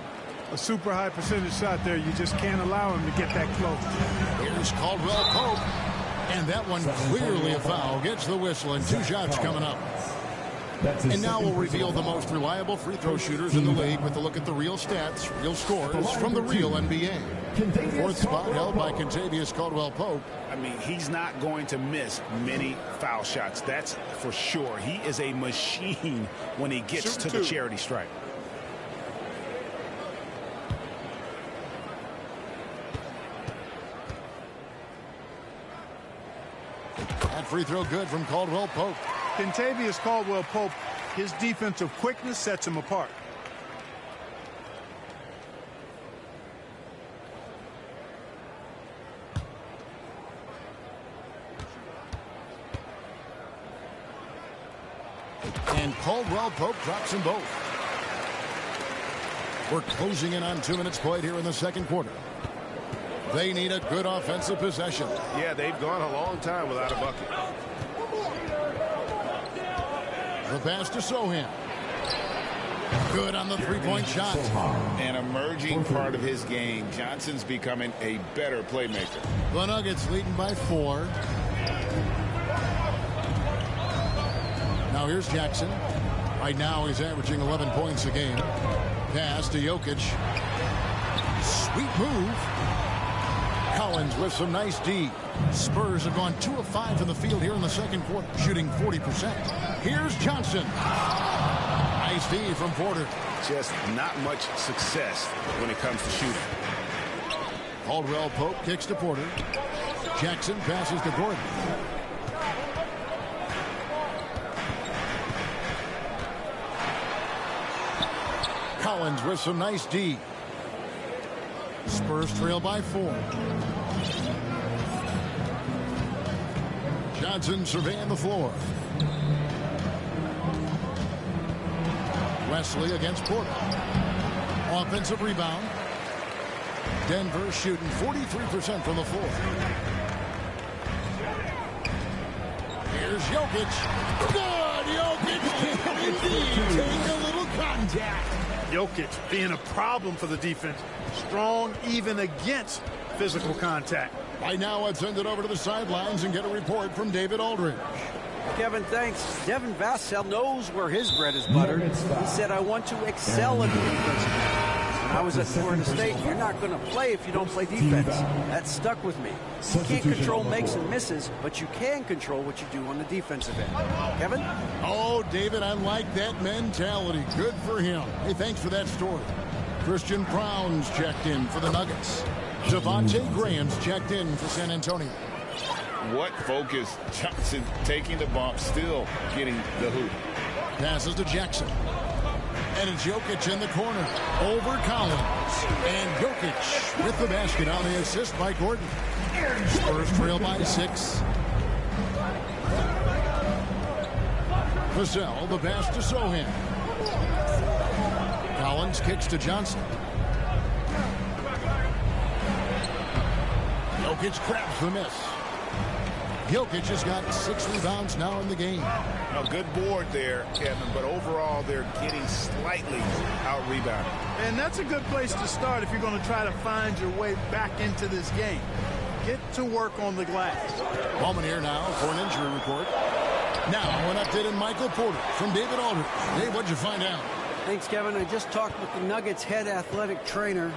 Speaker 17: A super high percentage shot there. You just can't allow him to get that close.
Speaker 16: Here's Caldwell Pope. And that one clearly a foul. Gets the whistle and 2 shots coming up. And now we'll reveal the most reliable free throw shooters in the league with a look at the real stats, real scores from the real NBA. Fourth spot held by Kentavious Caldwell-Pope.
Speaker 12: I mean, he's not going to miss many foul shots. That's for sure. He is a machine when he gets to the charity stripe.
Speaker 16: That free throw good from Caldwell-Pope.
Speaker 17: Kentavious Caldwell-Pope, his defensive quickness sets him apart.
Speaker 16: And Caldwell-Pope drops them both. We're closing in on 2 minutes played here in the second quarter. They need a good offensive possession.
Speaker 10: Yeah, they've gone a long time without a bucket.
Speaker 16: The pass to Sohan. Good on the three-point shot.
Speaker 12: An emerging part of his game. Johnson's becoming a better playmaker.
Speaker 16: The Nuggets leading by 4. Now here's Jackson. Right now he's averaging 11 points a game. Pass to Jokic. Sweet move. Collins with some nice D. Spurs have gone 2 of 5 from the field here in the second quarter, shooting 40%. Here's Johnson. Nice D from Porter.
Speaker 12: Just not much success when it comes to shooting.
Speaker 16: Caldwell-Pope kicks to Porter. Jackson passes to Gordon. Collins with some nice D. Spurs trail by 4. Johnson surveying the floor. Wesley against Porter. Offensive rebound. Denver shooting 43% from the floor. Here's Jokic. Good! Jokic can indeed take a little contact.
Speaker 17: Jokic being a problem for the defense. Strong even against physical contact.
Speaker 16: Right now, let's send it over to the sidelines and get a report from David Aldridge.
Speaker 18: Kevin, thanks. Devin Vassell knows where his bread is buttered. He said, I want to excel in the defense. When I was at Florida State, you're not going to play if you don't play defense. That stuck with me. You can't control makes and misses, but you can control what you do on the defensive end. Kevin?
Speaker 16: Oh, David, I like that mentality. Good for him. Hey, thanks for that story. Christian Brown's checked in for the Nuggets. Devontae Graham's checked in for San Antonio.
Speaker 12: What focus. Johnson taking the bump, still getting the hoop.
Speaker 16: Passes to Jackson. And it's Jokic in the corner. Over Collins. And Jokic with the basket on the assist by Gordon. Spurs trail by 6. Vassell, the pass to Sohan. Collins kicks to Johnson. Jokic grabs the miss. Jokic has got 6 rebounds now in the game.
Speaker 12: A good board there, Kevin, but overall they're getting slightly out-rebounded.
Speaker 17: And that's a good place to start if you're going to try to find your way back into this game. Get to work on the glass.
Speaker 16: Ballman here now for an injury report. Now an update on Michael Porter from David Aldridge. Dave, what'd you find out?
Speaker 18: Thanks, Kevin. I just talked with the Nuggets head athletic trainer.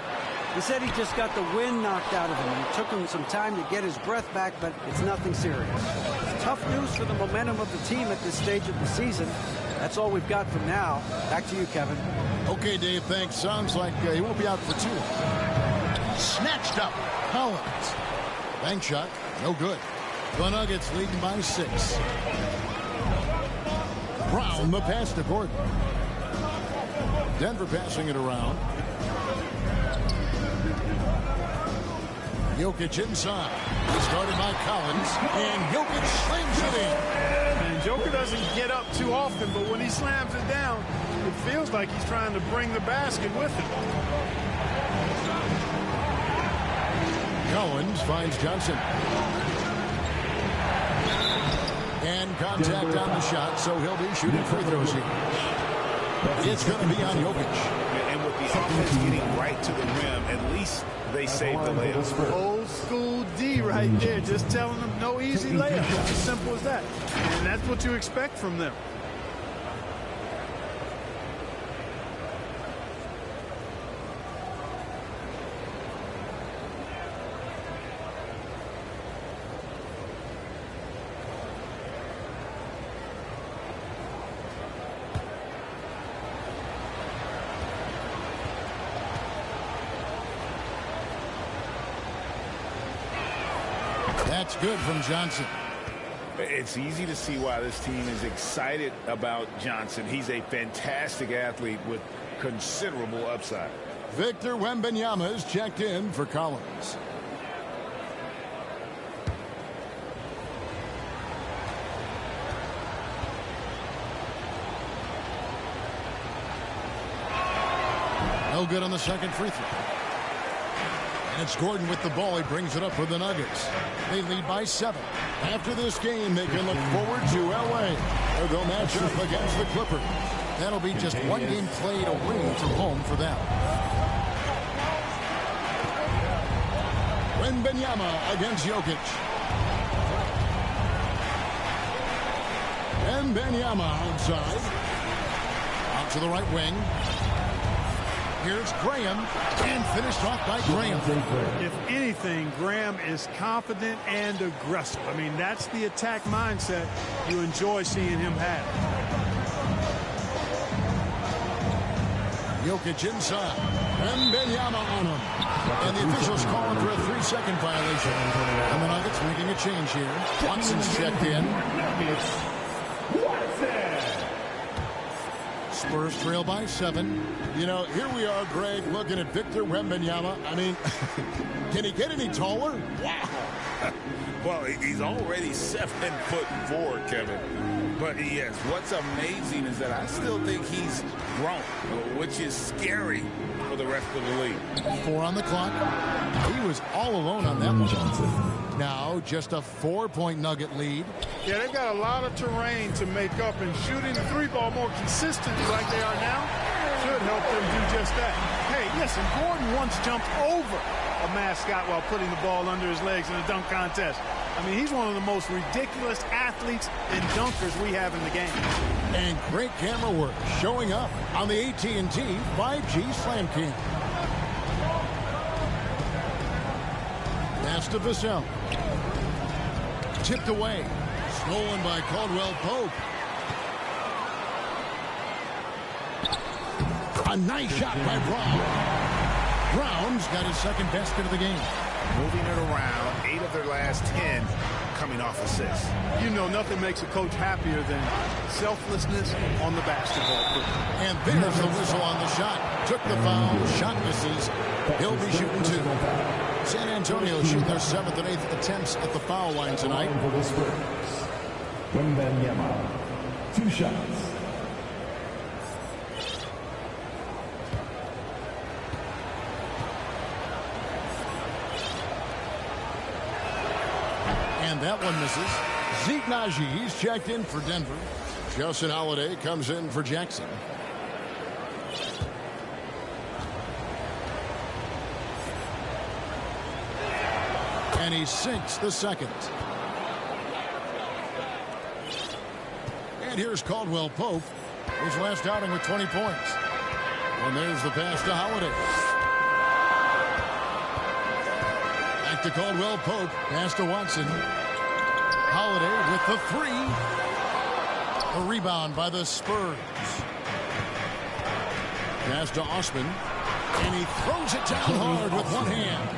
Speaker 18: He said he just got the wind knocked out of him. It took him some time to get his breath back, but it's nothing serious. It's tough news for the momentum of the team at this stage of the season. That's all we've got from now. Back to you, Kevin.
Speaker 16: Okay, Dave, thanks. Sounds like he won't be out for too long. Snatched up. Collins. Bank shot. No good. The Nuggets leading by 6. Brown, the pass to Gordon. Denver passing it around. Jokic inside. Started by Collins, and Jokic slams it in.
Speaker 17: And Joker doesn't get up too often, but when he slams it down, it feels like he's trying to bring the basket with him.
Speaker 16: Collins finds Johnson. And contact on the shot, so he'll be shooting free throws here. It's going to be on Jokic.
Speaker 12: And with the offense getting right to the rim, at least they saved the layup.
Speaker 17: Old school D right there, just telling them no easy layups. It's as simple as that. And that's what you expect from them.
Speaker 16: That's good from Johnson.
Speaker 12: It's easy to see why this team is excited about Johnson. He's a fantastic athlete with considerable upside.
Speaker 16: Victor Wembanyama is checked in for Collins. No good on the second free throw. And it's Gordon with the ball. He brings it up for the Nuggets. They lead by 7. After this game, they can look forward to L.A., where they'll match up against the Clippers. That'll be just one game played away from home for them. Wembanyama against Jokic. Wembanyama outside. Out to the right wing. Here's Graham, and finished off by Graham.
Speaker 17: If anything, Graham is confident and aggressive. I mean, that's the attack mindset you enjoy seeing him have.
Speaker 16: Jokic inside, and Wembanyama on him. And the officials calling for a 3-second violation. And the Nuggets making a change here. Watson's checked in. Spurs trail by 7. You know, here we are, Greg, looking at Victor Wembanyama. I mean, can he get any taller?
Speaker 12: Wow. Well, he's already 7'4", Kevin. But yes, what's amazing is that I still think he's grown, which is scary for the rest of the league.
Speaker 16: 4 on the clock. He was all alone on that one. Now just a 4-point Nugget lead.
Speaker 17: Yeah, they got a lot of terrain to make up, and shooting the 3-ball more consistently like they are now should help them do just that. Hey, listen, Gordon once jumped over a mascot while putting the ball under his legs in a dunk contest. I mean, he's one of the most ridiculous athletes and dunkers we have in the game.
Speaker 16: And great camera work showing up on the AT&T 5G Slam Cam. Pass to Vassell. Tipped away. Stolen by Caldwell Pope. A nice shot by Brown. Brown's got his second basket of the game.
Speaker 12: Moving it around, 8 of their last 10
Speaker 10: coming off assists.
Speaker 17: You know, nothing makes a coach happier than selflessness on the basketball court.
Speaker 16: And there's the whistle on the shot. Took the foul. Shot misses. He'll be shooting 2. San Antonio shooting their 7th and 8th attempts at the foul line tonight.
Speaker 15: For the Spurs, Wembanyama, 2 shots.
Speaker 16: And that one misses. Zeke Naji, he's checked in for Denver. Justin Holiday comes in for Jackson. And he sinks the second. And here's Caldwell Pope, his last outing with 20 points. And there's the pass to Holiday. Back to Caldwell Pope, pass to Watson. Holiday with the 3. A rebound by the Spurs. Pass to Osman. And he throws it down hard with one hand.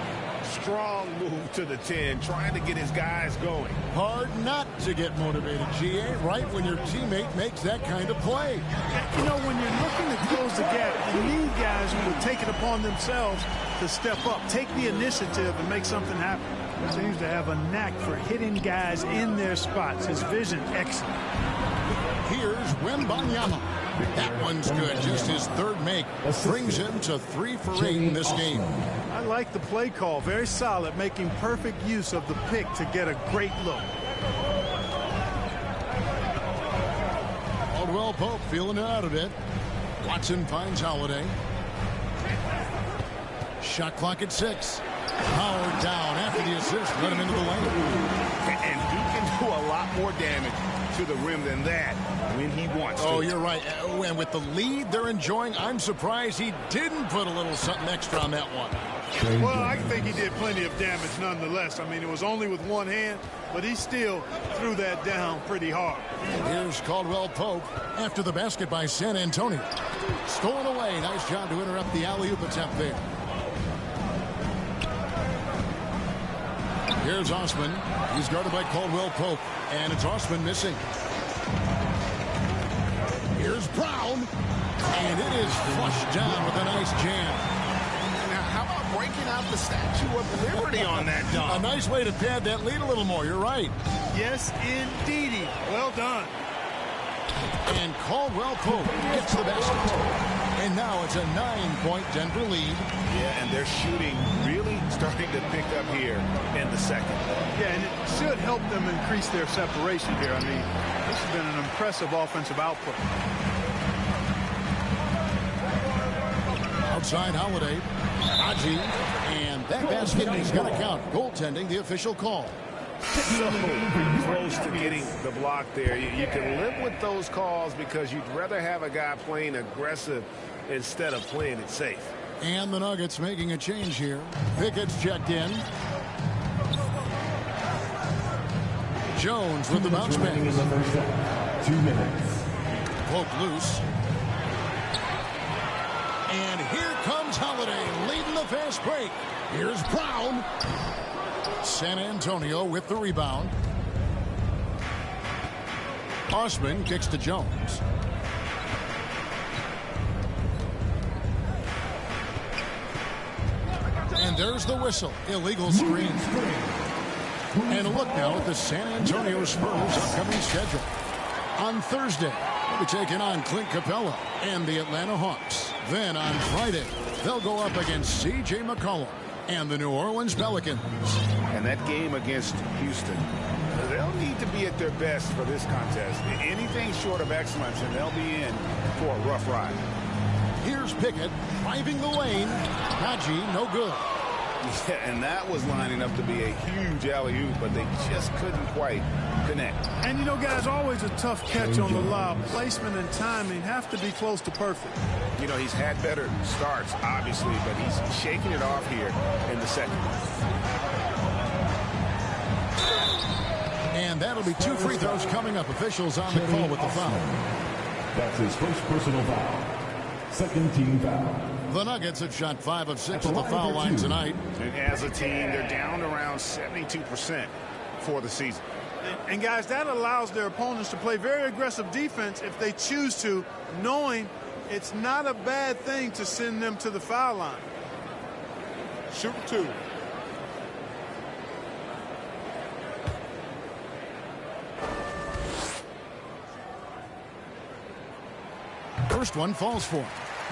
Speaker 10: Strong move to the 10, trying to get his guys going.
Speaker 16: Hard not to get motivated, GA, right when your teammate makes that kind of play.
Speaker 17: You know, when you're looking to close the gap, you need guys who will take it upon themselves to step up, take the initiative, and make something happen. He seems to have a knack for hitting guys in their spots. His vision, excellent.
Speaker 16: Here's Wembanyama. That one's good. Just his 3rd make. Brings him to 3 for 8 in this game.
Speaker 17: I like the play call. Very solid, making perfect use of the pick to get a great look.
Speaker 16: Caldwell Pope feeling it out a bit. Watson finds Holiday. Shot clock at 6. Howard down after the assist. Let him into the lane.
Speaker 10: And he can do a lot more damage to the rim than that when he wants to.
Speaker 16: Oh, you're right. And with the lead they're enjoying, I'm surprised he didn't put a little something extra on that one.
Speaker 17: Well, I think he did plenty of damage nonetheless. I mean, it was only with one hand, but he still threw that down pretty hard.
Speaker 16: Here's Caldwell Pope after the basket by San Antonio. Stolen away. Nice job to interrupt the alley-oop attempt there. Here's Osman. He's guarded by Caldwell Pope, and it's Osman missing. Here's Brown, and it is flushed down with a nice jam.
Speaker 10: Now, how about breaking out the Statue of Liberty on that dunk?
Speaker 16: A nice way to pad that lead a little more. You're right.
Speaker 17: Yes, indeedy. Well done.
Speaker 16: And Caldwell Pope gets the basket. And now it's a 9-point Denver lead.
Speaker 10: Yeah, and they're shooting really starting to pick up here in the second.
Speaker 17: Yeah, and it should help them increase their separation here. I mean, this has been an impressive offensive output.
Speaker 16: Outside Holiday. Haji. And that basket is going to count. Goaltending, the official call.
Speaker 10: So close to getting the block there. You can live with those calls because you'd rather have a guy playing aggressive instead of playing it safe.
Speaker 16: And the Nuggets making a change here. Pickett's checked in. Jones with the bounce pass.
Speaker 15: 2 minutes.
Speaker 16: Poke loose. And here comes Holiday leading the fast break. Here's Brown. San Antonio with the rebound. Osman kicks to Jones. And there's the whistle. Illegal screen. And a look now at the San Antonio Spurs' upcoming schedule. On Thursday, they'll be taking on Clint Capella and the Atlanta Hawks. Then on Friday, they'll go up against C.J. McCollum and the New Orleans Pelicans.
Speaker 10: And that game against Houston, they'll need to be at their best for this contest. Anything short of excellence, and they'll be in for a rough ride.
Speaker 16: Here's Pickett driving the lane. Haji, no good.
Speaker 10: Yeah, and that was lining up to be a huge alley-oop, but they just couldn't quite connect.
Speaker 17: And, you know, guys, always a tough catch on the lob. Placement and timing have to be close to perfect.
Speaker 10: You know, he's had better starts, obviously, but he's shaking it off here in the second.
Speaker 16: And that'll be 2 free throws coming up. Officials on the call with the foul.
Speaker 15: That's his first personal foul. Second team foul.
Speaker 16: The Nuggets have shot 5 of 6 at the foul line tonight.
Speaker 10: And as a team, they're down around 72%
Speaker 12: before the season.
Speaker 17: And guys, that allows their opponents to play very aggressive defense if they choose to, knowing it's not a bad thing to send them to the foul line.
Speaker 10: Shoot 2.
Speaker 16: First one falls for him.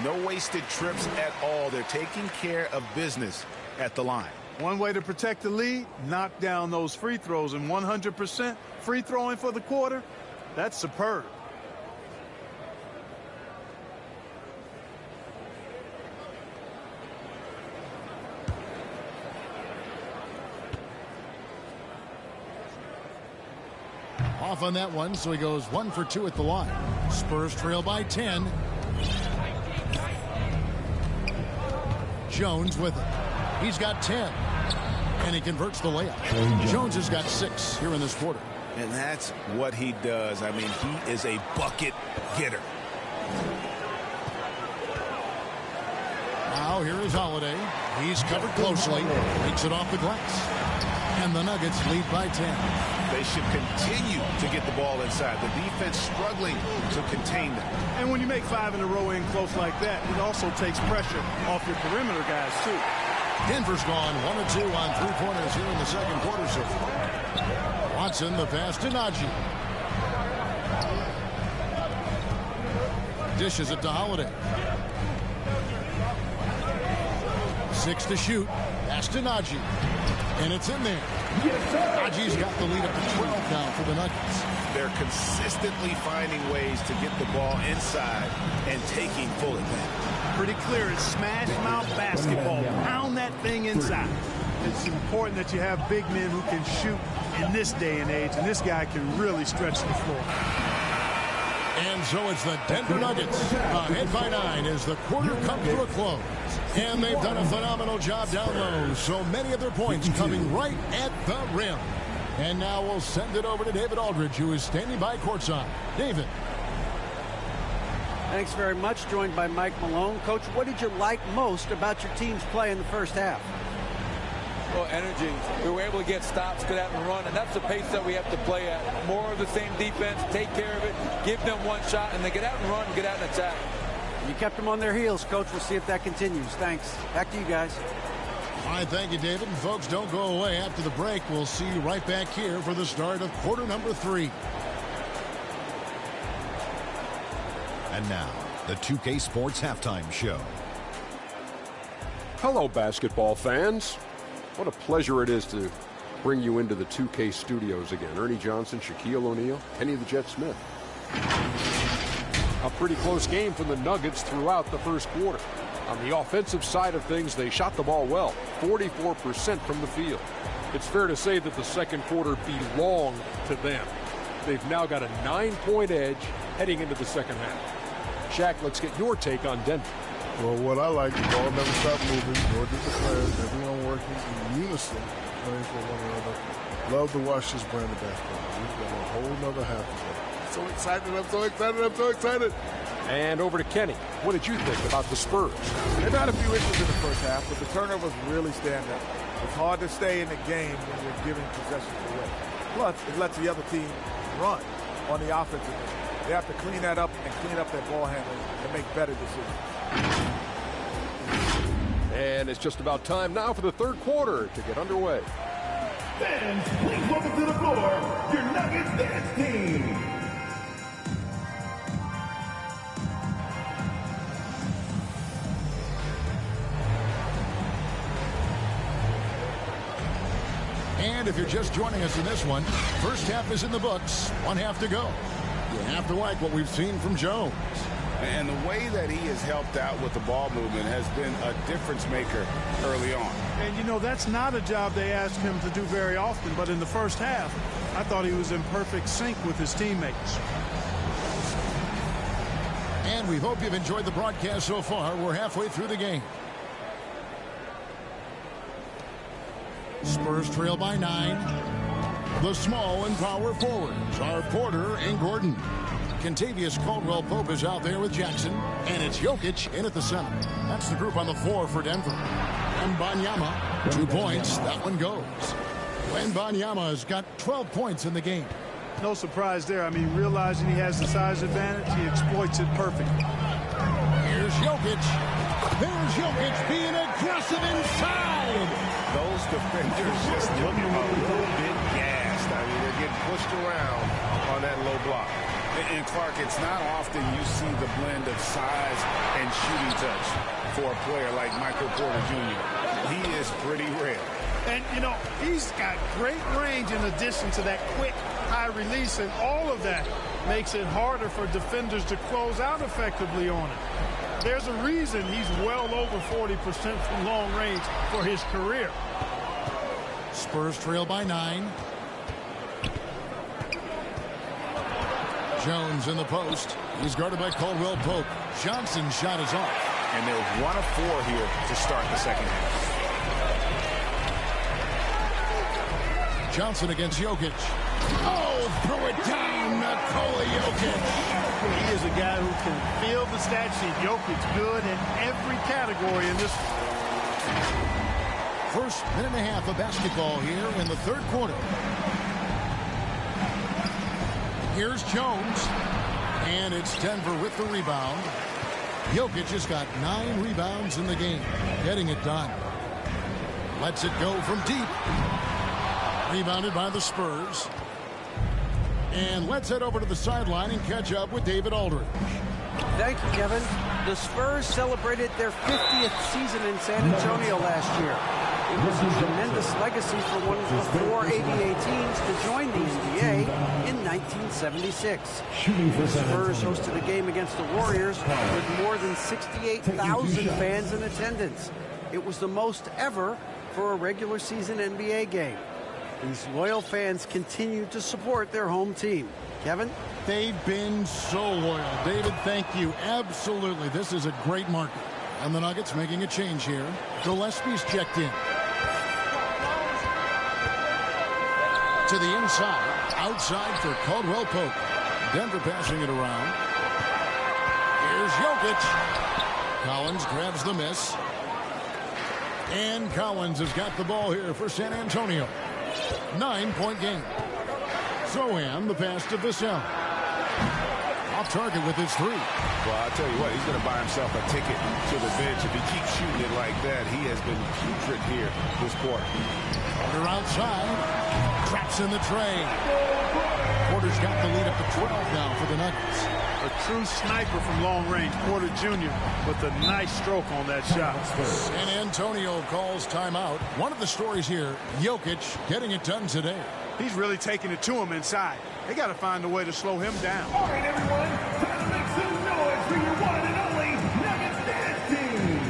Speaker 12: No wasted trips at all. They're taking care of business at the line.
Speaker 17: One way to protect the lead, knock down those free throws, and 100% free throwing for the quarter, that's superb.
Speaker 16: Off on that one, so he goes 1 for 2 at the line. Spurs trail by 10. Jones with it. He's got 10. And he converts the layup. Jones has got 6 here in this quarter.
Speaker 12: And that's what he does. I mean, he is a bucket getter.
Speaker 16: Now here is Holiday. He's covered closely. Takes it off the glass. And the Nuggets lead by 10.
Speaker 12: They should continue to get the ball inside. The defense struggling to contain them.
Speaker 17: And when you make 5 in a row in close like that, it also takes pressure off your perimeter guys, too.
Speaker 16: Denver's gone 1 of 2 on 3-pointers here in the second quarter so far. Watson, the pass to Najee. Dishes it to Holiday. 6 to shoot. Pass to Najee. And it's in there. Najee's got the lead up to 12 now for the Nuggets.
Speaker 12: They're consistently finding ways to get the ball inside and taking full advantage.
Speaker 17: Pretty clear. It's smash mouth basketball. Pound that thing inside. It's important that you have big men who can shoot in this day and age, and this guy can really stretch the floor.
Speaker 16: And so it's the Denver Nuggets ahead by 9 as the quarter comes to a close. And they've done a phenomenal job down low. So many of their points coming right at the rim. And now we'll send it over to David Aldridge, who is standing by courtside. David.
Speaker 18: Thanks very much. Joined by Mike Malone. Coach, what did you like most about your team's play in the first half?
Speaker 19: Well, energy. We were able to get stops, get out and run, and that's the pace that we have to play at. More of the same defense, take care of it, give them one shot, and then get out and run, get out and attack.
Speaker 18: You kept them on their heels, Coach. We'll see if that continues. Thanks. Back to you guys.
Speaker 16: All right, thank you, David. And folks, don't go away. After the break, we'll see you right back here for the start of quarter number 3.
Speaker 15: And now, the 2K Sports Halftime Show.
Speaker 20: Hello, basketball fans. What a pleasure it is to bring you into the 2K studios again. Ernie Johnson, Shaquille O'Neal, Kenny the Jet Smith. A pretty close game for the Nuggets throughout the first quarter. On the offensive side of things, they shot the ball well, 44% from the field. It's fair to say that the second quarter belonged to them. They've now got a 9-point edge heading into the second half. Shaq, let's get your take on Denver.
Speaker 5: Well, what I like, the ball never stopped moving, nor did the players. Everyone working in unison, playing for one another. Love to watch this brand of basketball. We've got a whole nother half to go. So excited, I'm so excited, I'm so excited.
Speaker 20: And over to Kenny. What did you think about the Spurs?
Speaker 21: They've had a few issues in the first half, but the turnovers really stand out. It's hard to stay in the game when you're giving possessions away. Plus, it lets the other team run on the offensive end. They have to clean that up and clean up their ball handling and make better decisions.
Speaker 20: And it's just about time now for the third quarter to get underway.
Speaker 22: Fans, please welcome to the floor your Nuggets dance team.
Speaker 16: And if you're just joining us in this one, first half is in the books. 1 half to go. You have to like what we've seen from Jones.
Speaker 12: And the way that he has helped out with the ball movement has been a difference maker early on.
Speaker 17: And, you know, that's not a job they ask him to do very often. But in the first half, I thought he was in perfect sync with his teammates.
Speaker 16: And we hope you've enjoyed the broadcast so far. We're halfway through the game. Spurs trail by 9. The small and power forwards are Porter and Gordon. Contavious Caldwell-Pope is out there with Jackson, and it's Jokic in at the center. That's the group on the floor for Denver. And Banyama, 2 points. That one goes. Wembanyama's got 12 points in the game.
Speaker 17: No surprise there. I mean, realizing he has the size advantage, he exploits it perfectly.
Speaker 16: Here's Jokic. There's Jokic being aggressive inside.
Speaker 10: Those defenders just look a little bit gassed. I mean, they're getting pushed around on that low block.
Speaker 12: And Clark, it's not often you see the blend of size and shooting touch for a player like Michael Porter Jr. He is pretty rare.
Speaker 17: And, you know, he's got great range in addition to that quick high release, and all of that makes it harder for defenders to close out effectively on it. There's a reason he's well over 40% from long range for his career.
Speaker 16: Spurs trail by 9. Jones in the post. He's guarded by Caldwell Pope. Johnson's shot is off.
Speaker 12: And they're 1 of 4 here to start the second half.
Speaker 16: Johnson against Jokic. Oh, throw it down, Nikola Jokic.
Speaker 17: He is a guy who can fill the stat sheet. Jokic good in every category in this.
Speaker 16: First minute and a half of basketball here in the third quarter. Here's Jones. And it's Denver with the rebound. Jokic has got 9 rebounds in the game. Getting it done. Lets it go from deep. Rebounded by the Spurs. And let's head over to the sideline and catch up with David Aldridge.
Speaker 18: Thank you, Kevin. The Spurs celebrated their 50th season in San Antonio last year. It was a tremendous legacy for one of the 4 ABA teams to join the NBA in 1976. The Spurs hosted a game against the Warriors with more than 68,000 fans in attendance. It was the most ever for a regular season NBA game. These loyal fans continue to support their home team. Kevin?
Speaker 16: They've been so loyal. David, thank you. Absolutely. This is a great market. And the Nuggets making a change here. Gillespie's checked in. To the inside. Outside for Caldwell Pope. Denver passing it around. Here's Jokic. Collins grabs the miss. And Collins has got the ball here for San Antonio. 9-point game. Sohan, the pass to Vassell. Off target with his 3.
Speaker 10: Well, I'll tell you what, he's going to buy himself a ticket to the bench. If he keeps shooting it like that, he has been putrid here this quarter.
Speaker 16: Porter outside. Traps in the tray. Porter's got the lead up to 12 now for the Nuggets.
Speaker 17: A true sniper from long range, Porter Jr. with a nice stroke on that shot.
Speaker 16: San Antonio calls timeout. One of the stories here, Jokic getting it done today.
Speaker 17: He's really taking it to him inside. They got to find a way to slow him down.
Speaker 22: All right, everyone, time to make some noise for your one and only Nuggets dance team.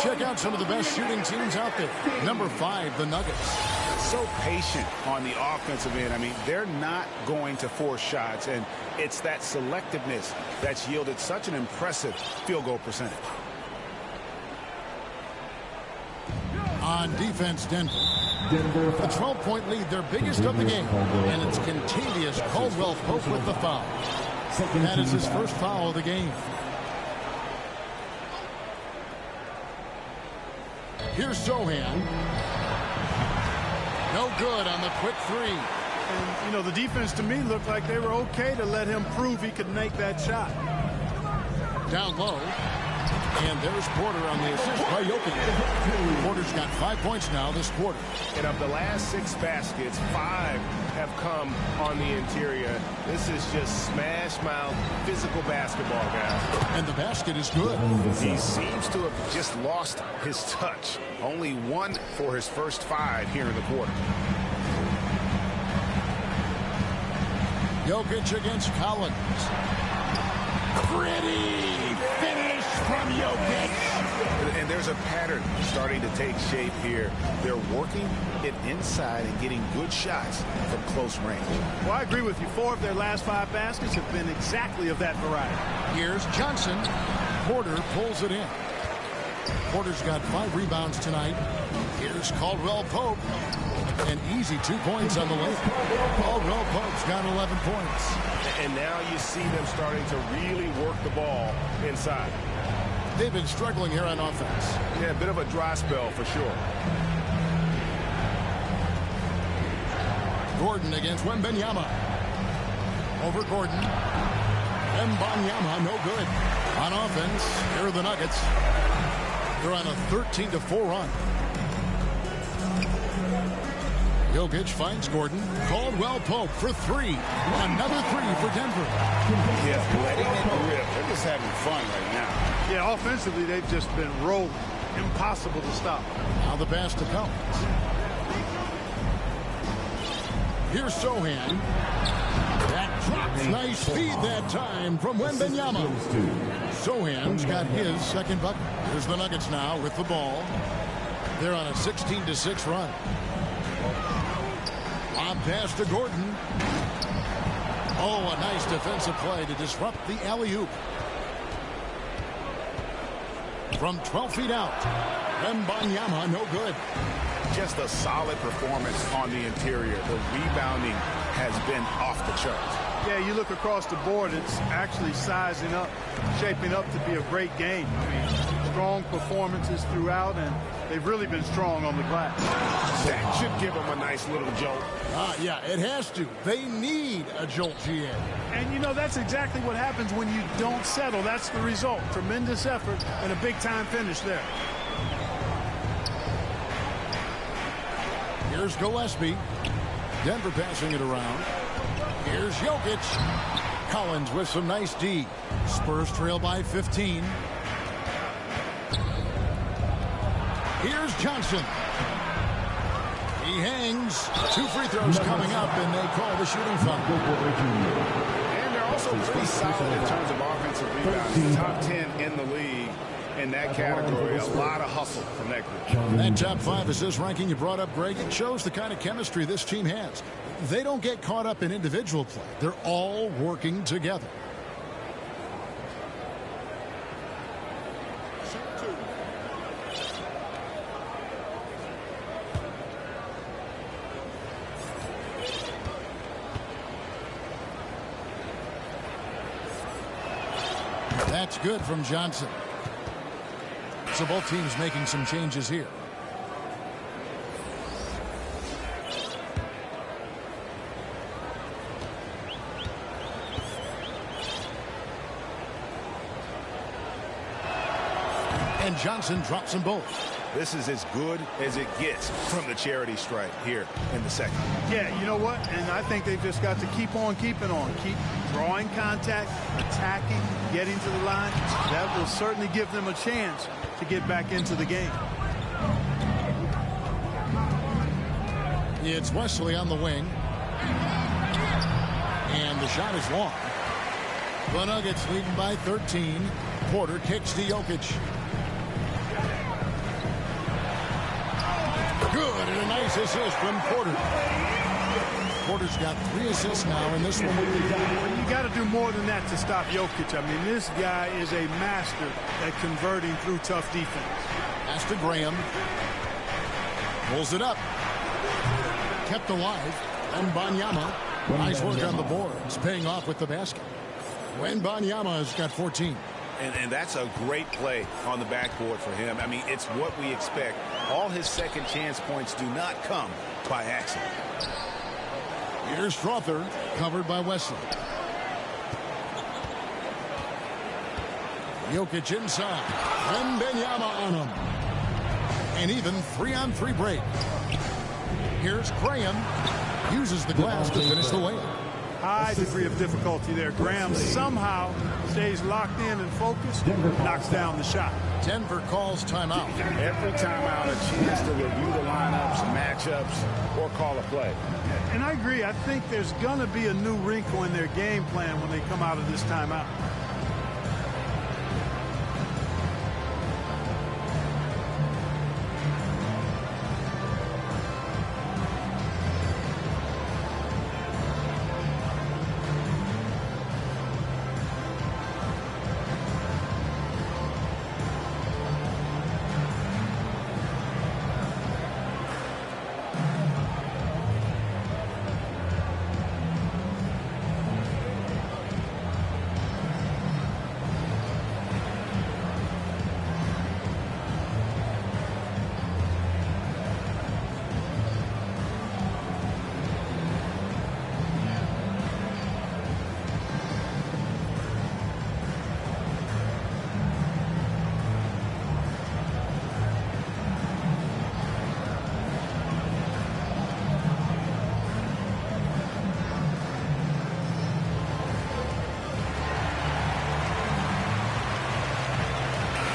Speaker 16: Check out some of the best shooting teams out there. Number 5, the Nuggets.
Speaker 12: So patient on the offensive end. I mean, they're not going to force shots, and it's that selectiveness that's yielded such an impressive field goal percentage.
Speaker 16: On defense, Denver. A 12-point lead, their biggest of the game. And it's contagious. Caldwell Pope with the foul. That is his first foul of the game. Here's Sohan. No good on the quick 3.
Speaker 17: And, you know, the defense to me looked like they were okay to let him prove he could make that shot.
Speaker 16: Down low. And there's Porter on the assist by Jokic. Porter's got 5 points now this quarter.
Speaker 10: And of the last 6 baskets, 5 have come on the interior. This is just smash mouth physical basketball, guys.
Speaker 16: And the basket is good.
Speaker 10: He seems to have just lost his touch. Only 1 for his first 5 here in the quarter.
Speaker 16: Jokic against Collins. Pretty finish from Jokic.
Speaker 10: And there's a pattern starting to take shape here. They're working it inside and getting good shots from close range.
Speaker 17: Well, I agree with you. 4 of their last 5 baskets have been exactly of that variety.
Speaker 16: Here's Johnson. Porter pulls it in. Porter's got 5 rebounds tonight. Here's Caldwell Pope. An easy 2 points on the lane. Caldwell Pope's got 11 points.
Speaker 10: And now you see them starting to really work the ball inside.
Speaker 16: They've been struggling here on offense.
Speaker 10: Yeah, a bit of a dry spell for sure.
Speaker 16: Gordon against Wembanyama. Over Gordon. Wembanyama, no good. On offense, here are the Nuggets. They're on a 13-4 run. Jokic finds Gordon. Caldwell Pope for 3. Another 3 for Denver.
Speaker 12: Yeah, letting it rip. They're just having fun right now.
Speaker 17: Yeah, offensively, they've just been rolling. Impossible to stop.
Speaker 16: Now the pass to Collins. Here's Sohan. That drops. Nice feed that time from Wembanyama. Sohan's got his second bucket. Here's the Nuggets now with the ball. They're on a 16-6 run. On pass to Gordon. Oh, a nice defensive play to disrupt the alley-oop. From 12 feet out. Wembanyama, no good.
Speaker 10: Just a solid performance on the interior. The rebounding has been off the charts.
Speaker 17: Yeah, you look across the board, it's actually sizing up, shaping up to be a great game. I mean, strong performances throughout, and they've really been strong on the glass.
Speaker 10: That should give them a nice little jolt.
Speaker 16: Yeah, it has to. They need a jolt, GA.
Speaker 17: And, you know, that's exactly what happens when you don't settle. That's the result. Tremendous effort and a big-time finish there.
Speaker 16: Here's Gillespie. Denver passing it around. Here's Jokic. Collins with some nice D. Spurs trail by 15. Here's Johnson. He hangs. 2 free throws coming up, and they call the shooting foul.
Speaker 10: And they're also pretty solid in terms of offensive rebounds. Top 10 in the league in that category. A lot of hustle from that group.
Speaker 16: That top 5 assist ranking you brought up, Greg, it shows the kind of chemistry this team has. They don't get caught up in individual play. They're all working together. That's good from Johnson. So both teams making some changes here. And Johnson drops them both.
Speaker 10: This is as good as it gets from the charity stripe here in the second.
Speaker 17: Yeah, you know what? And I think they've just got to keep on keeping on. Keep drawing contact, attacking, getting to the line. That will certainly give them a chance to get back into the game.
Speaker 16: It's Wesley on the wing. And the shot is long. The Nuggets leading by 13. Porter kicks to Jokic. Good, and a nice assist from Porter. Porter's got 3 assists now in this one.
Speaker 17: Well, you got to do more than that to stop Jokic. I mean, this guy is a master at converting through tough defense.
Speaker 16: Pass to Graham. Pulls it up. Kept alive. Wembanyama. Nice work on the boards. Paying off with the basket. Wembanyama has got 14.
Speaker 10: And that's a great play on the backboard for him. I mean, it's what we expect. All his second chance points do not come by accident.
Speaker 16: Here's Strother, covered by Wesley. Jokic inside. Wembanyama on him. An even 3-on-3 break. Here's Graham. Uses the glass to finish the layup.
Speaker 17: High degree of difficulty there. Graham somehow stays locked in and focused, knocks down the shot.
Speaker 16: Denver calls timeout.
Speaker 10: Every timeout, a chance to review the lineups, matchups, or call a play.
Speaker 17: And I agree. I think there's going to be a new wrinkle in their game plan when they come out of this timeout.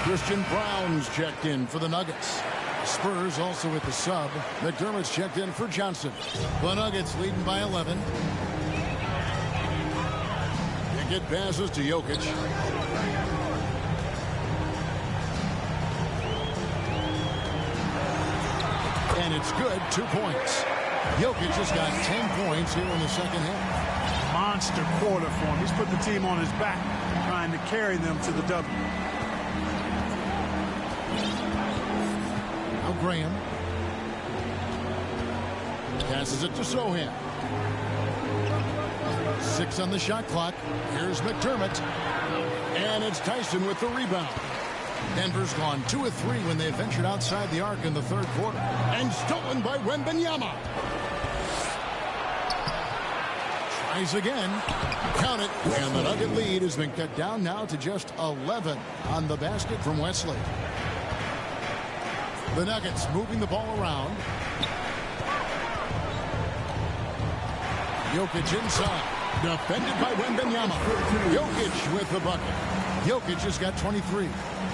Speaker 16: Christian Brown's checked in for the Nuggets. Spurs also with the sub. McDermott's checked in for Johnson. The Nuggets leading by 11. They get passes to Jokic. And it's good. 2 points. Jokic has got 10 points here in the second half.
Speaker 17: Monster quarter for him. He's put the team on his back, trying to carry them to the W.
Speaker 16: Graham passes it to Sohan. 6 on the shot clock. Here's McDermott. And it's Tyson with the rebound. Denver's gone 2 of 3 when they ventured outside the arc in the third quarter. And stolen by Wembanyama. Tries again. Count it. And the Nugget lead has been cut down now to just 11 on the basket from Wesley. The Nuggets moving the ball around. Jokic inside. Defended by Wembanyama. Jokic with the bucket. Jokic has got 23.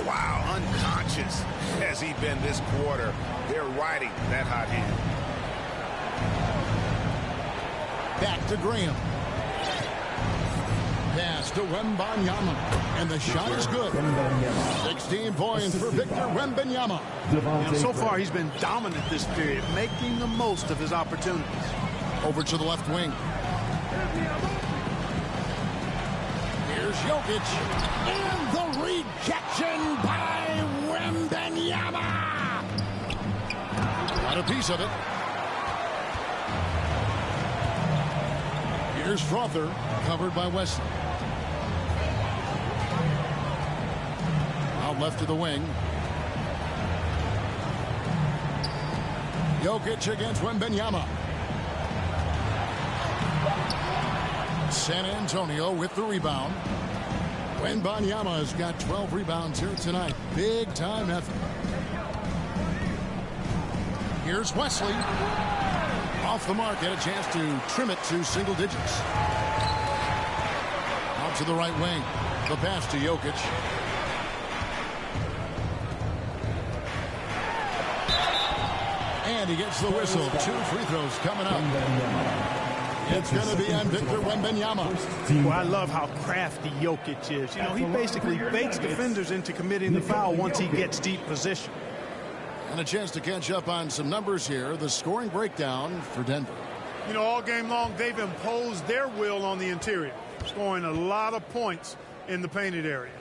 Speaker 10: Wow, unconscious has he been this quarter. They're riding that hot hand.
Speaker 16: Back to Graham. Pass to Wembanyama. And the shot is good. 16 points for Victor Wembanyama.
Speaker 17: So far, he's been dominant this period, making the most of his opportunities.
Speaker 16: Over to the left wing. Here's Jokic. And the rejection by Wembanyama. Got a piece of it. Here's Frother, covered by Wesley. Out left to the wing. Jokic against Wembanyama. San Antonio with the rebound. Wembanyama has got 12 rebounds here tonight. Big time effort. Here's Wesley. Off the mark, had a chance to trim it to single digits. Out to the right wing. The pass to Jokic. And he gets the whistle. 2 free throws coming up. It's going to be on Victor Wembanyama.
Speaker 17: Well, I love how crafty Jokic is. You know, he basically baits defenders into committing the foul once he gets deep position.
Speaker 16: And a chance to catch up on some numbers here. The scoring breakdown for Denver.
Speaker 17: You know, all game long, they've imposed their will on the interior, scoring a lot of points in the painted area.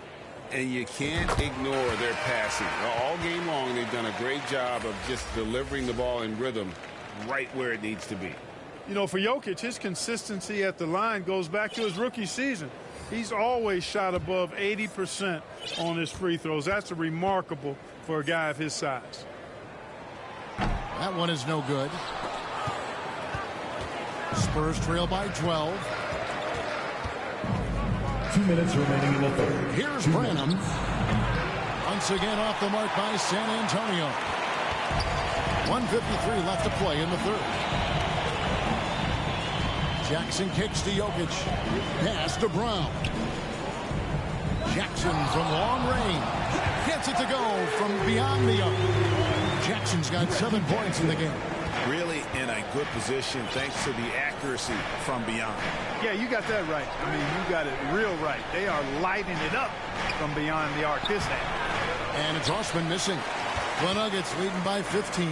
Speaker 12: And you can't ignore their passing. All game long, they've done a great job of just delivering the ball in rhythm right where it needs to be.
Speaker 17: You know, for Jokic, his consistency at the line goes back to his rookie season. He's always shot above 80% on his free throws. That's remarkable for a guy of his size.
Speaker 16: That one is no good. Spurs trail by 12.
Speaker 22: 2 minutes remaining in the third.
Speaker 16: Here's Branham. Once again off the mark by San Antonio. 1:53 left to play in the third. Jackson kicks to Jokic. Pass to Brown. Jackson from long range. Gets it to go from beyond the arc. Jackson's got 7 points in the game.
Speaker 12: Really in a good position thanks to the accuracy from beyond.
Speaker 17: Yeah, you got that right. I mean, you got it real right. They are lighting it up from beyond the arc this half.
Speaker 16: And it's Osman missing. The Nuggets leading by 15.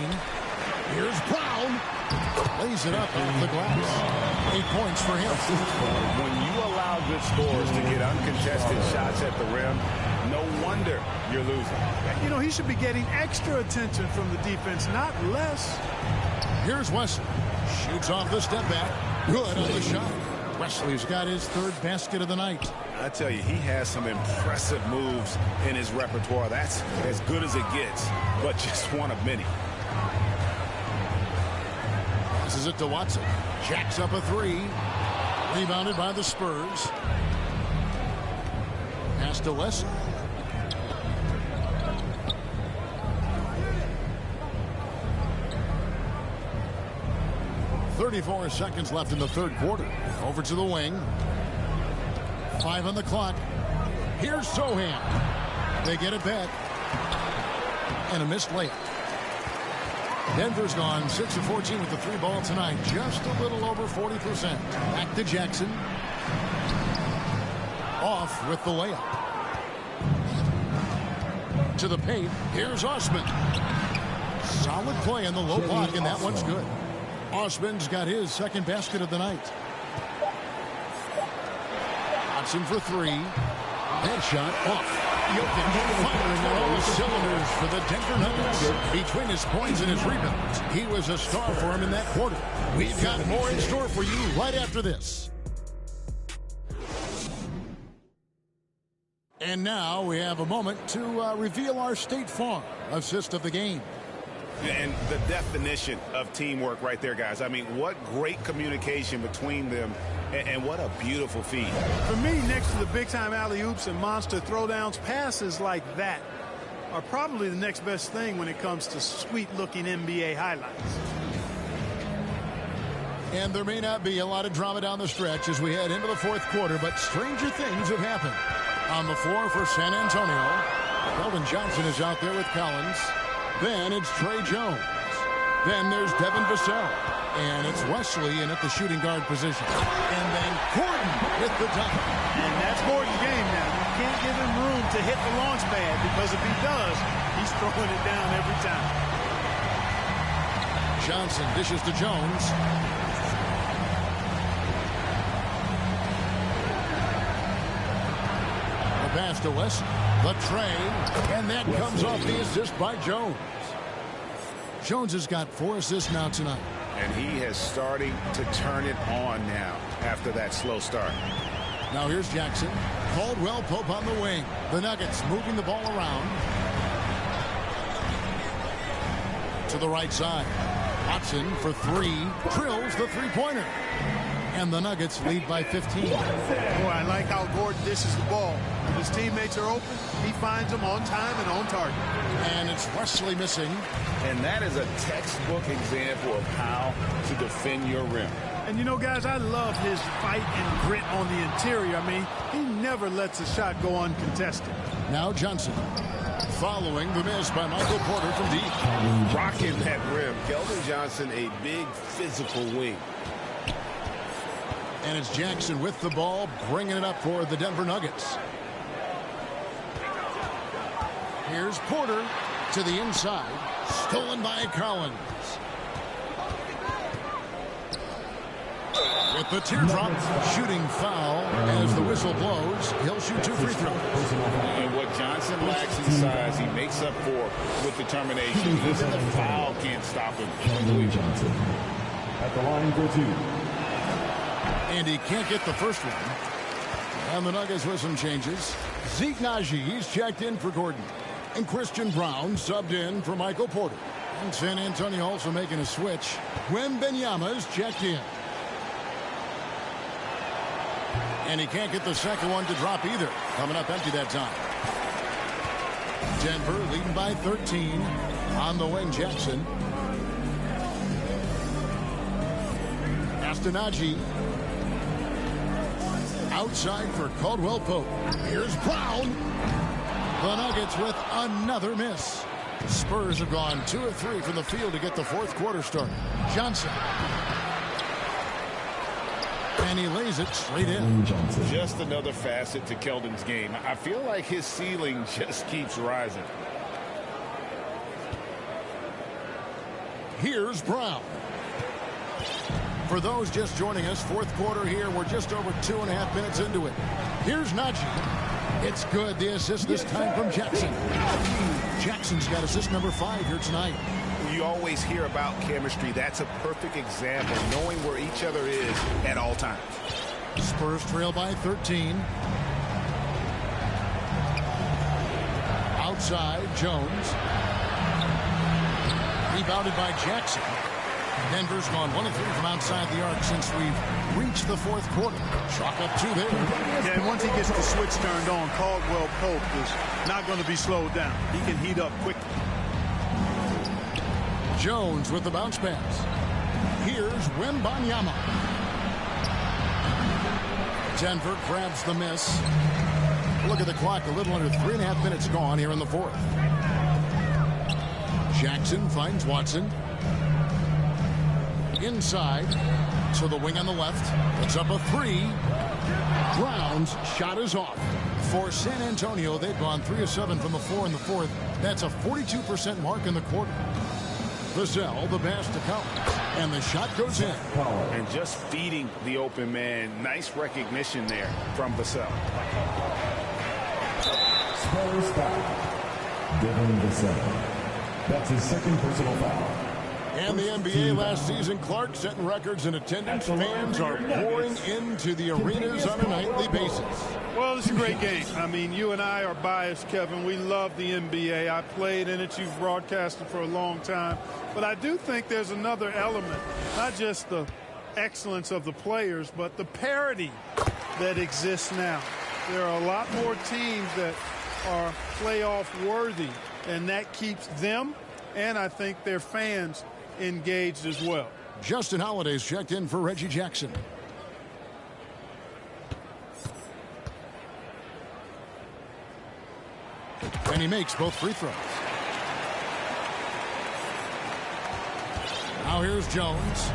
Speaker 16: Here's Brown. Lays it up off the glass. 8 points for him.
Speaker 12: When you allow good scorers to get uncontested shots at the rim, no wonder you're losing.
Speaker 17: You know, he should be getting extra attention from the defense, not less.
Speaker 16: Here's Wesley. Shoots off the step back. Good on the shot. Wesley's got his 3rd basket of the night.
Speaker 12: I tell you, he has some impressive moves in his repertoire. That's as good as it gets, but just one of many.
Speaker 16: Passes it to Watson. Jacks up a 3. Rebounded by the Spurs. Pass to Leslie. .34 seconds left in the third quarter. Over to the wing. 5 on the clock. Here's Sohan. They get it back. And a missed layup. Denver's gone 6 of 14 with the 3 ball tonight. Just a little over 40%. Back to Jackson. Off with the layup. To the paint. Here's Osman. Solid play in the low block, and that one's good. Osman's got his 2nd basket of the night. Watson for 3. Headshot off. Jokic firing on all cylinders for the Denver Nuggets. Between his points and his rebounds, he was a star for him in that quarter. We've got more in store for you right after this. And now we have a moment to reveal our State Farm assist of the game.
Speaker 12: And the definition of teamwork right there, guys. I mean, what great communication between them, and what a beautiful feed.
Speaker 17: For me, next to the big-time alley-oops and monster throwdowns, passes like that are probably the next best thing when it comes to sweet-looking NBA highlights.
Speaker 16: And there may not be a lot of drama down the stretch as we head into the fourth quarter, but stranger things have happened. On the floor for San Antonio, Keldon Johnson is out there with Collins. Then it's Trey Jones. Then there's Devin Vassell. And it's Wesley in at the shooting guard position. And then Gordon with the dunk.
Speaker 17: And that's Gordon's game now. You can't give him room to hit the launch pad because if he does, he's throwing it down every time.
Speaker 16: Johnson dishes to Jones. The pass to Wesley. The tray. And that comes off the assist by Jones. Jones has got 4 assists now tonight.
Speaker 12: And he is starting to turn it on now after that slow start.
Speaker 16: Now here's Jackson. Caldwell Pope on the wing. The Nuggets moving the ball around. To the right side. Watson for 3. Drills the three-pointer. And the Nuggets lead by 15.
Speaker 17: Boy, I like how Gordon dishes the ball. When his teammates are open, he finds them on time and on target.
Speaker 16: And it's Wesley missing.
Speaker 12: And that is a textbook example of how to defend your rim.
Speaker 17: And you know, guys, I love his fight and grit on the interior. I mean, he never lets a shot go uncontested.
Speaker 16: Now Johnson. Following the miss by Michael Porter from deep.
Speaker 12: Rocking that rim. Keldon Johnson, a big physical wing.
Speaker 16: And it's Jackson with the ball, bringing it up for the Denver Nuggets. Here's Porter to the inside. Stolen by Collins. With the teardrop, shooting foul as the whistle blows. He'll shoot 2 free throws.
Speaker 12: And what Johnson lacks in size, he makes up for with determination. Even the foul can't stop him.
Speaker 22: Johnson at the line for 2.
Speaker 16: And he can't get the first one. And the Nuggets with some changes. Zeke Naji, he's checked in for Gordon. And Christian Brown subbed in for Michael Porter. And San Antonio also making a switch. Wembanyama's checked in. And he can't get the second one to drop either. Coming up empty that time. Denver leading by 13. On the wing, Jackson. Astonagi. Outside for Caldwell Pope. Here's Brown. The Nuggets with another miss. Spurs have gone 2 of 3 from the field to get the fourth quarter started. Johnson. And he lays it straight in.
Speaker 12: Just another facet to Keldon's game. I feel like his ceiling just keeps rising.
Speaker 16: Here's Brown. For those just joining us, fourth quarter here. We're just over 2.5 minutes into it. Here's Najee. It's good. The assist this time from Jackson. Jackson's got assist number 5 here tonight.
Speaker 12: You always hear about chemistry. That's a perfect example, knowing where each other is at all times.
Speaker 16: Spurs trail by 13. Outside, Jones. Rebounded by Jackson. Denver's gone 1 of 3 from outside the arc since we've reached the fourth quarter. Chalk up 2 there.
Speaker 17: Yeah, and once he gets the switch turned on, Caldwell Pope is not going to be slowed down. He can heat up quickly.
Speaker 16: Jones with the bounce pass. Here's Wembanyama. Denver grabs the miss. Look at the clock. A little under 3.5 minutes gone here in the fourth. Jackson finds Watson. Inside to the wing on the left. Puts up a 3. Brown's shot is off. For San Antonio, they've gone 3 of 7 from the floor in the fourth. That's a 42% mark in the quarter. Vassell, the pass to Collins. And the shot goes in.
Speaker 12: And just feeding the open man. Nice recognition there from Vassell.
Speaker 3: Spurs foul. Devin Vassell. That's his second personal foul.
Speaker 16: And the NBA last season, Clark setting records in attendance. Fans are pouring into the arenas on a nightly basis.
Speaker 17: Well, it's a great game. I mean, you and I are biased, Kevin. We love the NBA. I played in it. You've broadcasted for a long time. But I do think there's another element, not just the excellence of the players, but the parity that exists now. There are a lot more teams that are playoff worthy, and that keeps them and I think their fans engaged as well.
Speaker 16: Justin Holiday's checked in for Reggie Jackson. And he makes both free throws. Now here's Jones.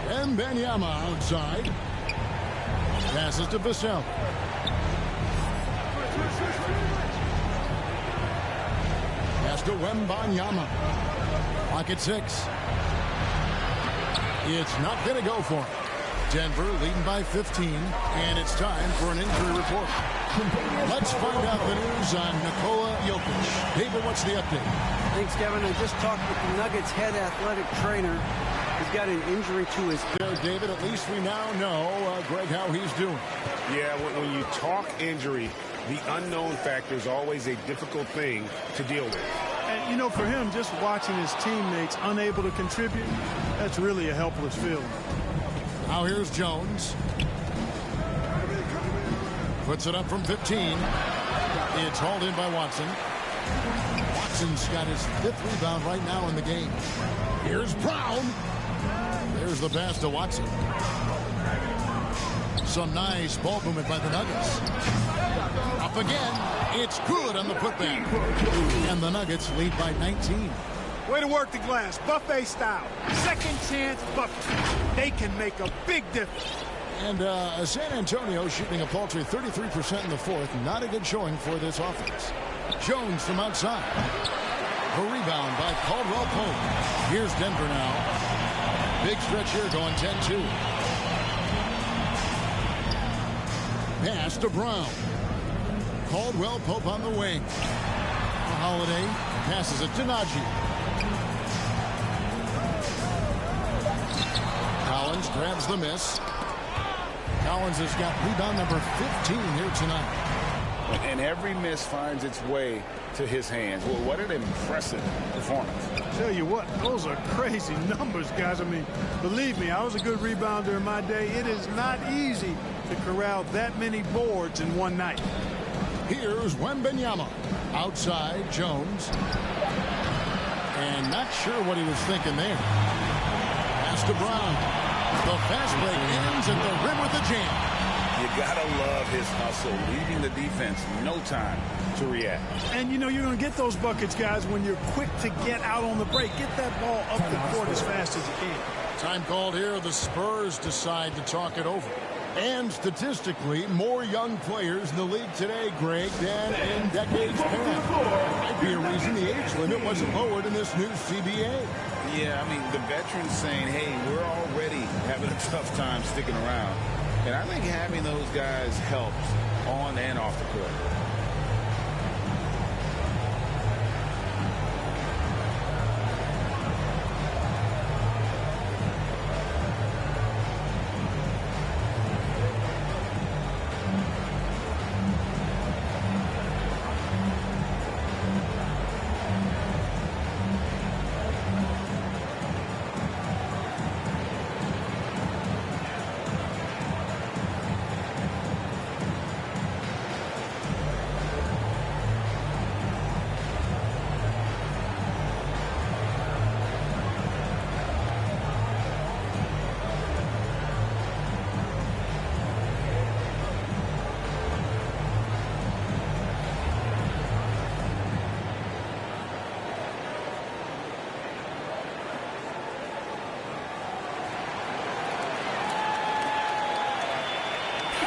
Speaker 16: And Wembanyama outside. Passes to Vassell. Pass to Wembanyama. Clock at 6. It's not going to go for him. Denver leading by 15, and it's time for an injury report. Let's find out the news on Nikola Jokic. David, what's the update?
Speaker 18: Thanks, Kevin. I just talked with the Nuggets head athletic trainer. He's got an injury to his...
Speaker 16: There, David, at least we now know, Greg, how he's doing.
Speaker 12: Yeah, when you talk injury, the unknown factor is always a difficult thing to deal with.
Speaker 17: And, you know, for him, just watching his teammates unable to contribute, that's really a helpless feeling.
Speaker 16: Now here's Jones. Puts it up from 15. It's hauled in by Watson. Watson's got his 5th rebound right now in the game. Here's Brown. There's the pass to Watson. Some nice ball movement by the Nuggets. Up again. It's good on the putback. And the Nuggets lead by 19.
Speaker 17: Way to work the glass, buffet style. Second chance bucket. They can make a big difference.
Speaker 16: And San Antonio shooting a paltry 33% in the fourth. Not a good showing for this offense. Jones from outside. A rebound by Caldwell Pope. Here's Denver now. Big stretch here going 10-2. Pass to Brown. Caldwell Pope on the wing. Holiday passes it to Najee. Collins grabs the miss. Collins has got rebound number 15 here tonight.
Speaker 12: And every miss finds its way to his hands. Well, what an impressive performance.
Speaker 17: Tell you what, those are crazy numbers, guys. I mean, believe me, I was a good rebounder in my day. It is not easy to corral that many boards in one night.
Speaker 16: Here's Wembanyama. Outside, Jones. And not sure what he was thinking there. Pass to Brown. The fast break ends at the rim with a jam.
Speaker 12: You gotta love his hustle, leaving the defense no time to react.
Speaker 17: And, you know, you're going to get those buckets, guys, when you're quick to get out on the break. Get that ball up the court as fast as you can.
Speaker 16: Time called here. The Spurs decide to talk it over. And statistically, more young players in the league today, Greg, than in decades past. Might be a reason the age limit wasn't lowered in this new CBA.
Speaker 12: Yeah, I mean, the veterans saying, hey, we're already having a tough time sticking around. And I think having those guys helps on and off the court.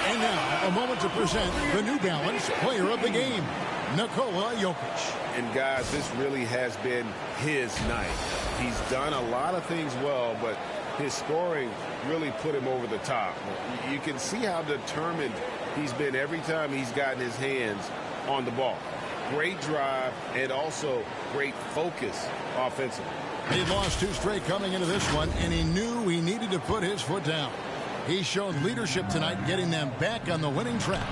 Speaker 16: And now, a moment to present the New Balance Player of the Game, Nikola Jokic.
Speaker 10: And guys, this really has been his night. He's done a lot of things well, but his scoring really put him over the top. You can see how determined he's been every time he's gotten his hands on the ball. Great drive and also great focus offensively.
Speaker 16: He lost 2 straight coming into this one, and he knew he needed to put his foot down. He showed leadership tonight, getting them back on the winning track.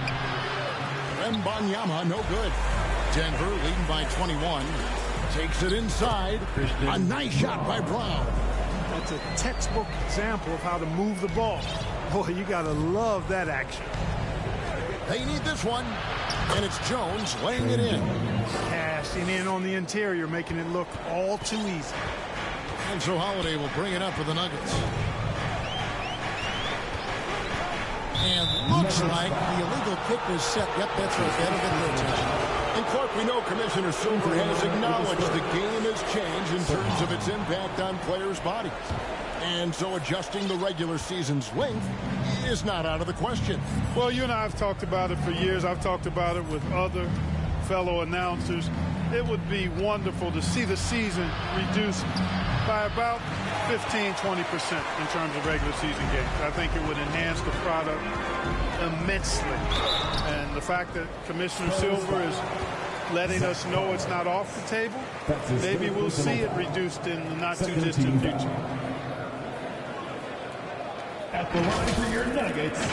Speaker 16: Wembanyama, no good. Denver leading by 21. Takes it inside. A nice shot by Brown.
Speaker 17: That's a textbook example of how to move the ball. Boy, you got to love that action.
Speaker 16: They need this one. And it's Jones laying it in.
Speaker 17: Cashing in on the interior, making it look all too easy.
Speaker 16: And so Holiday will bring it up for the Nuggets. And looks like the illegal kick was set. Yep, that's right. That'll get their attention. And Clark, we know Commissioner Silver has acknowledged the game has changed in terms of its impact on players' bodies. And so adjusting the regular season's length is not out of the question.
Speaker 17: Well, you and I have talked about it for years. I've talked about it with other fellow announcers. It would be wonderful to see the season reduced by about 15-20% in terms of regular season games. I think it would enhance the product immensely. And the fact that Commissioner Silver is letting us know it's not off the table, maybe we'll see it reduced in the not-too-distant future.
Speaker 22: At the line for your Nuggets,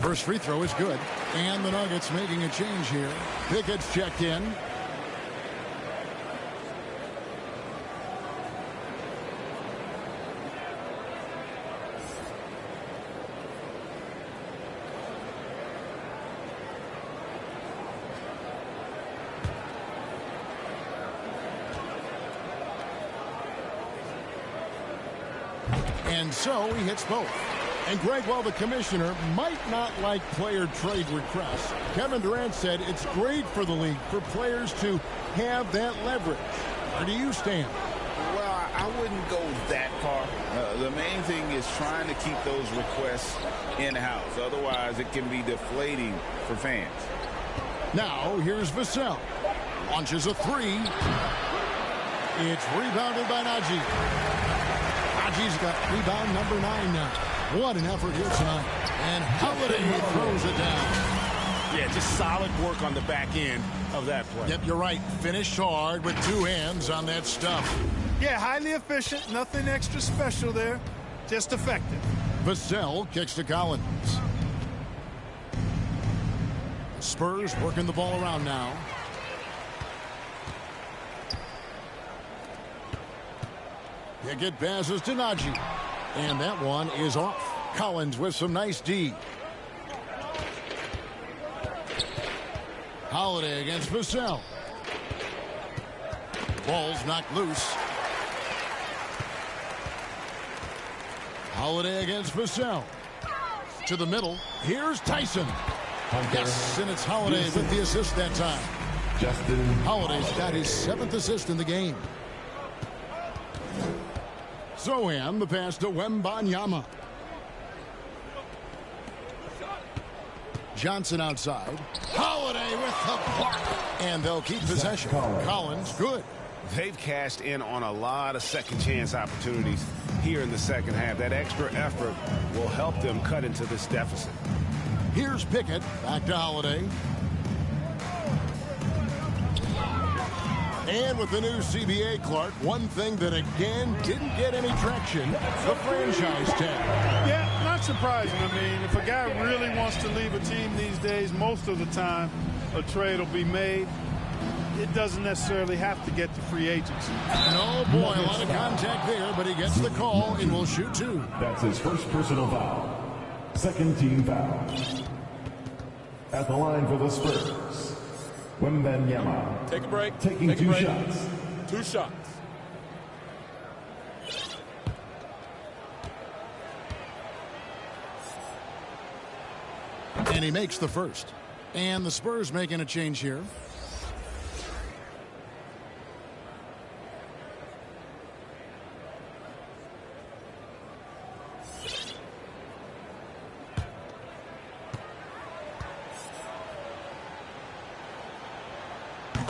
Speaker 16: First free throw is good. And the Nuggets making a change here. Pickett's checked in. And so he hits both. And Greg, while the commissioner might not like player trade requests, Kevin Durant said it's great for the league for players to have that leverage. Where do you stand?
Speaker 12: Well, I wouldn't go that far. The main thing is trying to keep those requests in-house. Otherwise, it can be deflating for fans.
Speaker 16: Now, here's Vassell. Launches a three. It's rebounded by Najee. Najee's got rebound number 9 now. What an effort here tonight. And Holiday throws it down.
Speaker 10: Yeah, just solid work on the back end of that play.
Speaker 16: Yep, you're right. Finished hard with 2 hands on that stuff.
Speaker 17: Yeah, highly efficient. Nothing extra special there. Just effective.
Speaker 16: Vassell kicks to Collins. Spurs working the ball around now. Pickett passes to Najee. And that one is off. Collins with some nice D. Holiday against Vassell. Ball's knocked loose. Holiday against Vassell. To the middle. Here's Tyson. Yes, and it's Holiday with the assist that time. Holiday's got his 7th assist in the game. Zohan, the pass to Wembanyama. Johnson outside. Holiday with the block. And they'll keep possession. Collins, good.
Speaker 10: They've cashed in on a lot of second chance opportunities here in the second half. That extra effort will help them cut into this deficit.
Speaker 16: Here's Pickett. Back to Holiday. And with the new CBA, Clark, one thing that again didn't get any traction, the franchise tag.
Speaker 17: Yeah, not surprising. I mean, if a guy really wants to leave a team these days, most of the time a trade will be made. It doesn't necessarily have to get to free agency.
Speaker 16: No, boy, a lot of contact there, but he gets the call and will shoot 2.
Speaker 3: That's his first personal foul. Second team foul. At the line for the Spurs, Wembanyama.
Speaker 4: Take a break.
Speaker 3: Taking
Speaker 4: Take a
Speaker 3: 2
Speaker 4: break.
Speaker 3: shots.
Speaker 4: 2 shots.
Speaker 16: And he makes the first. And the Spurs making a change here.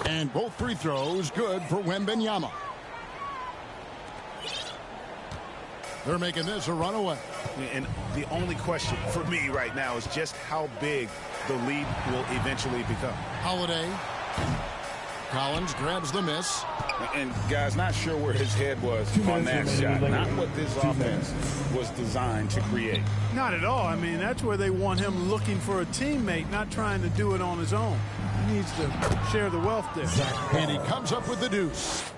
Speaker 16: And both free throws good for Wembanyama. They're making this a runaway.
Speaker 10: And the only question for me right now is just how big the lead will eventually become.
Speaker 16: Holiday. Collins grabs the miss.
Speaker 10: And guys, not sure where his head was on that shot. Not what this offense was designed to create.
Speaker 17: Not at all. I mean, that's where they want him looking for a teammate, not trying to do it on his own. He needs to share the wealth there.
Speaker 16: And he comes up with the deuce.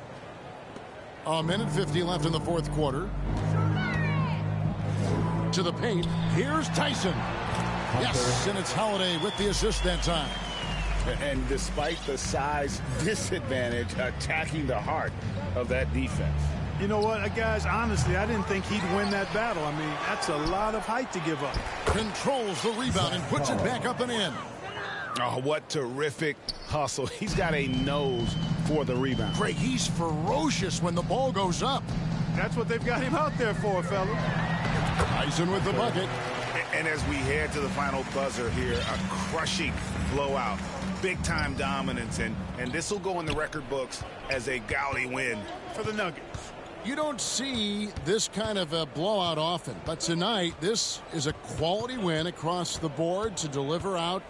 Speaker 16: A minute 50 left in the 4th quarter. To the paint. Here's Tyson. Yes, and it's Holiday with the assist that time.
Speaker 10: And despite the size disadvantage, attacking the heart of that defense.
Speaker 17: You know what, guys, honestly, I didn't think he'd win that battle. I mean, that's a lot of height to give up.
Speaker 16: Controls the rebound and puts it back up and in.
Speaker 10: Oh, what terrific hustle. He's got a nose for the rebound.
Speaker 16: Greg, he's ferocious when the ball goes up.
Speaker 17: That's what they've got him out there for, fella.
Speaker 16: Tyson with the bucket.
Speaker 10: And as we head to the final buzzer here, a crushing blowout. Big-time dominance, and this will go in the record books as a gaudy win
Speaker 17: for the Nuggets.
Speaker 16: You don't see this kind of a blowout often, but tonight this is a quality win across the board to deliver out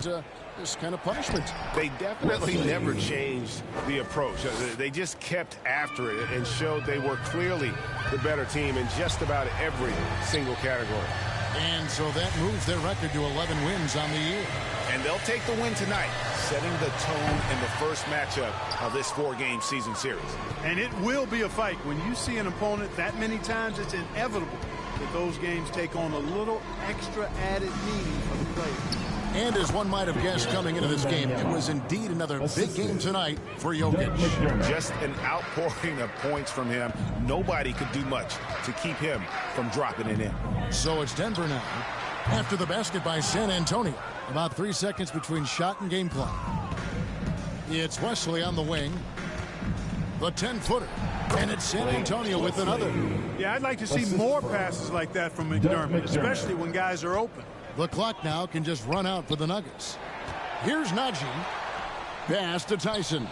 Speaker 16: this kind of punishment.
Speaker 10: They definitely never changed the approach. They just kept after it and showed they were clearly the better team in just about every single category.
Speaker 16: And so that moves their record to 11 wins on the year.
Speaker 10: And they'll take the win tonight, setting the tone in the first matchup of this 4-game season series.
Speaker 17: And it will be a fight. When you see an opponent that many times, it's inevitable that those games take on a little extra added meaning for the players.
Speaker 16: And as one might have guessed coming into this game, it was indeed another big game tonight for Jokic.
Speaker 10: Just an outpouring of points from him. Nobody could do much to keep him from dropping it in.
Speaker 16: So it's Denver now. After the basket by San Antonio. About 3 seconds between shot and game clock. It's Wesley on the wing. The 10-footer. And it's San Antonio with another.
Speaker 17: Yeah, I'd like to see more passes like that from McDermott, especially when guys are open.
Speaker 16: The clock now can just run out for the Nuggets. Here's Najee. Pass to Tyson.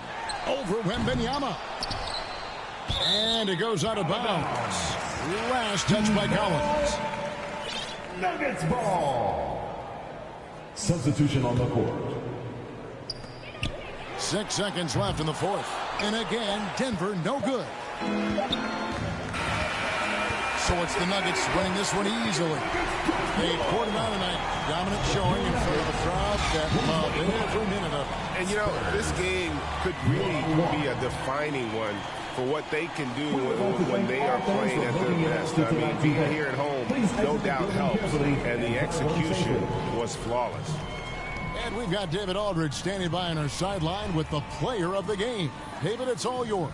Speaker 16: Over Wembanyama. And it goes out of bounds. Last touch by Collins.
Speaker 3: Nuggets ball. Substitution on the court.
Speaker 16: 6 seconds left in the fourth. And again, Denver no good. So it's the Nuggets winning this one easily. A quarter tonight, dominant showing in front of a crowd that loved every minute of it.
Speaker 10: And you know, this game could really be a defining one for what they can do when they are playing at their best. I mean, being here at home no doubt helps, and the execution was flawless.
Speaker 16: And we've got David Aldridge standing by on our sideline with the player of the game. David, it's all yours.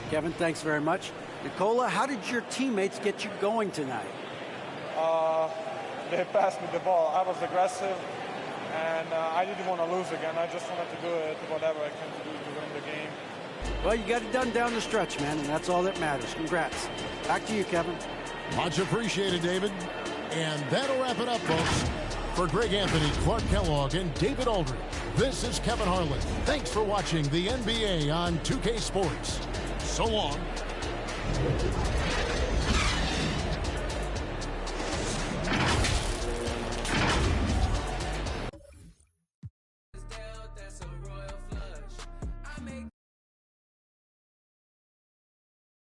Speaker 18: Kevin, thanks very much. Nicola, how did your teammates get you going tonight?
Speaker 9: They passed me the ball. I was aggressive, and I didn't want to lose again. I just wanted to do it, whatever I can to do to win the game.
Speaker 18: Well, you got it done down the stretch, man, and that's all that matters. Congrats. Back to you, Kevin.
Speaker 16: Much appreciated, David. And that'll wrap it up, folks. For Greg Anthony, Clark Kellogg, and David Aldridge, this is Kevin Harlan. Thanks for watching the NBA on 2K Sports. So long.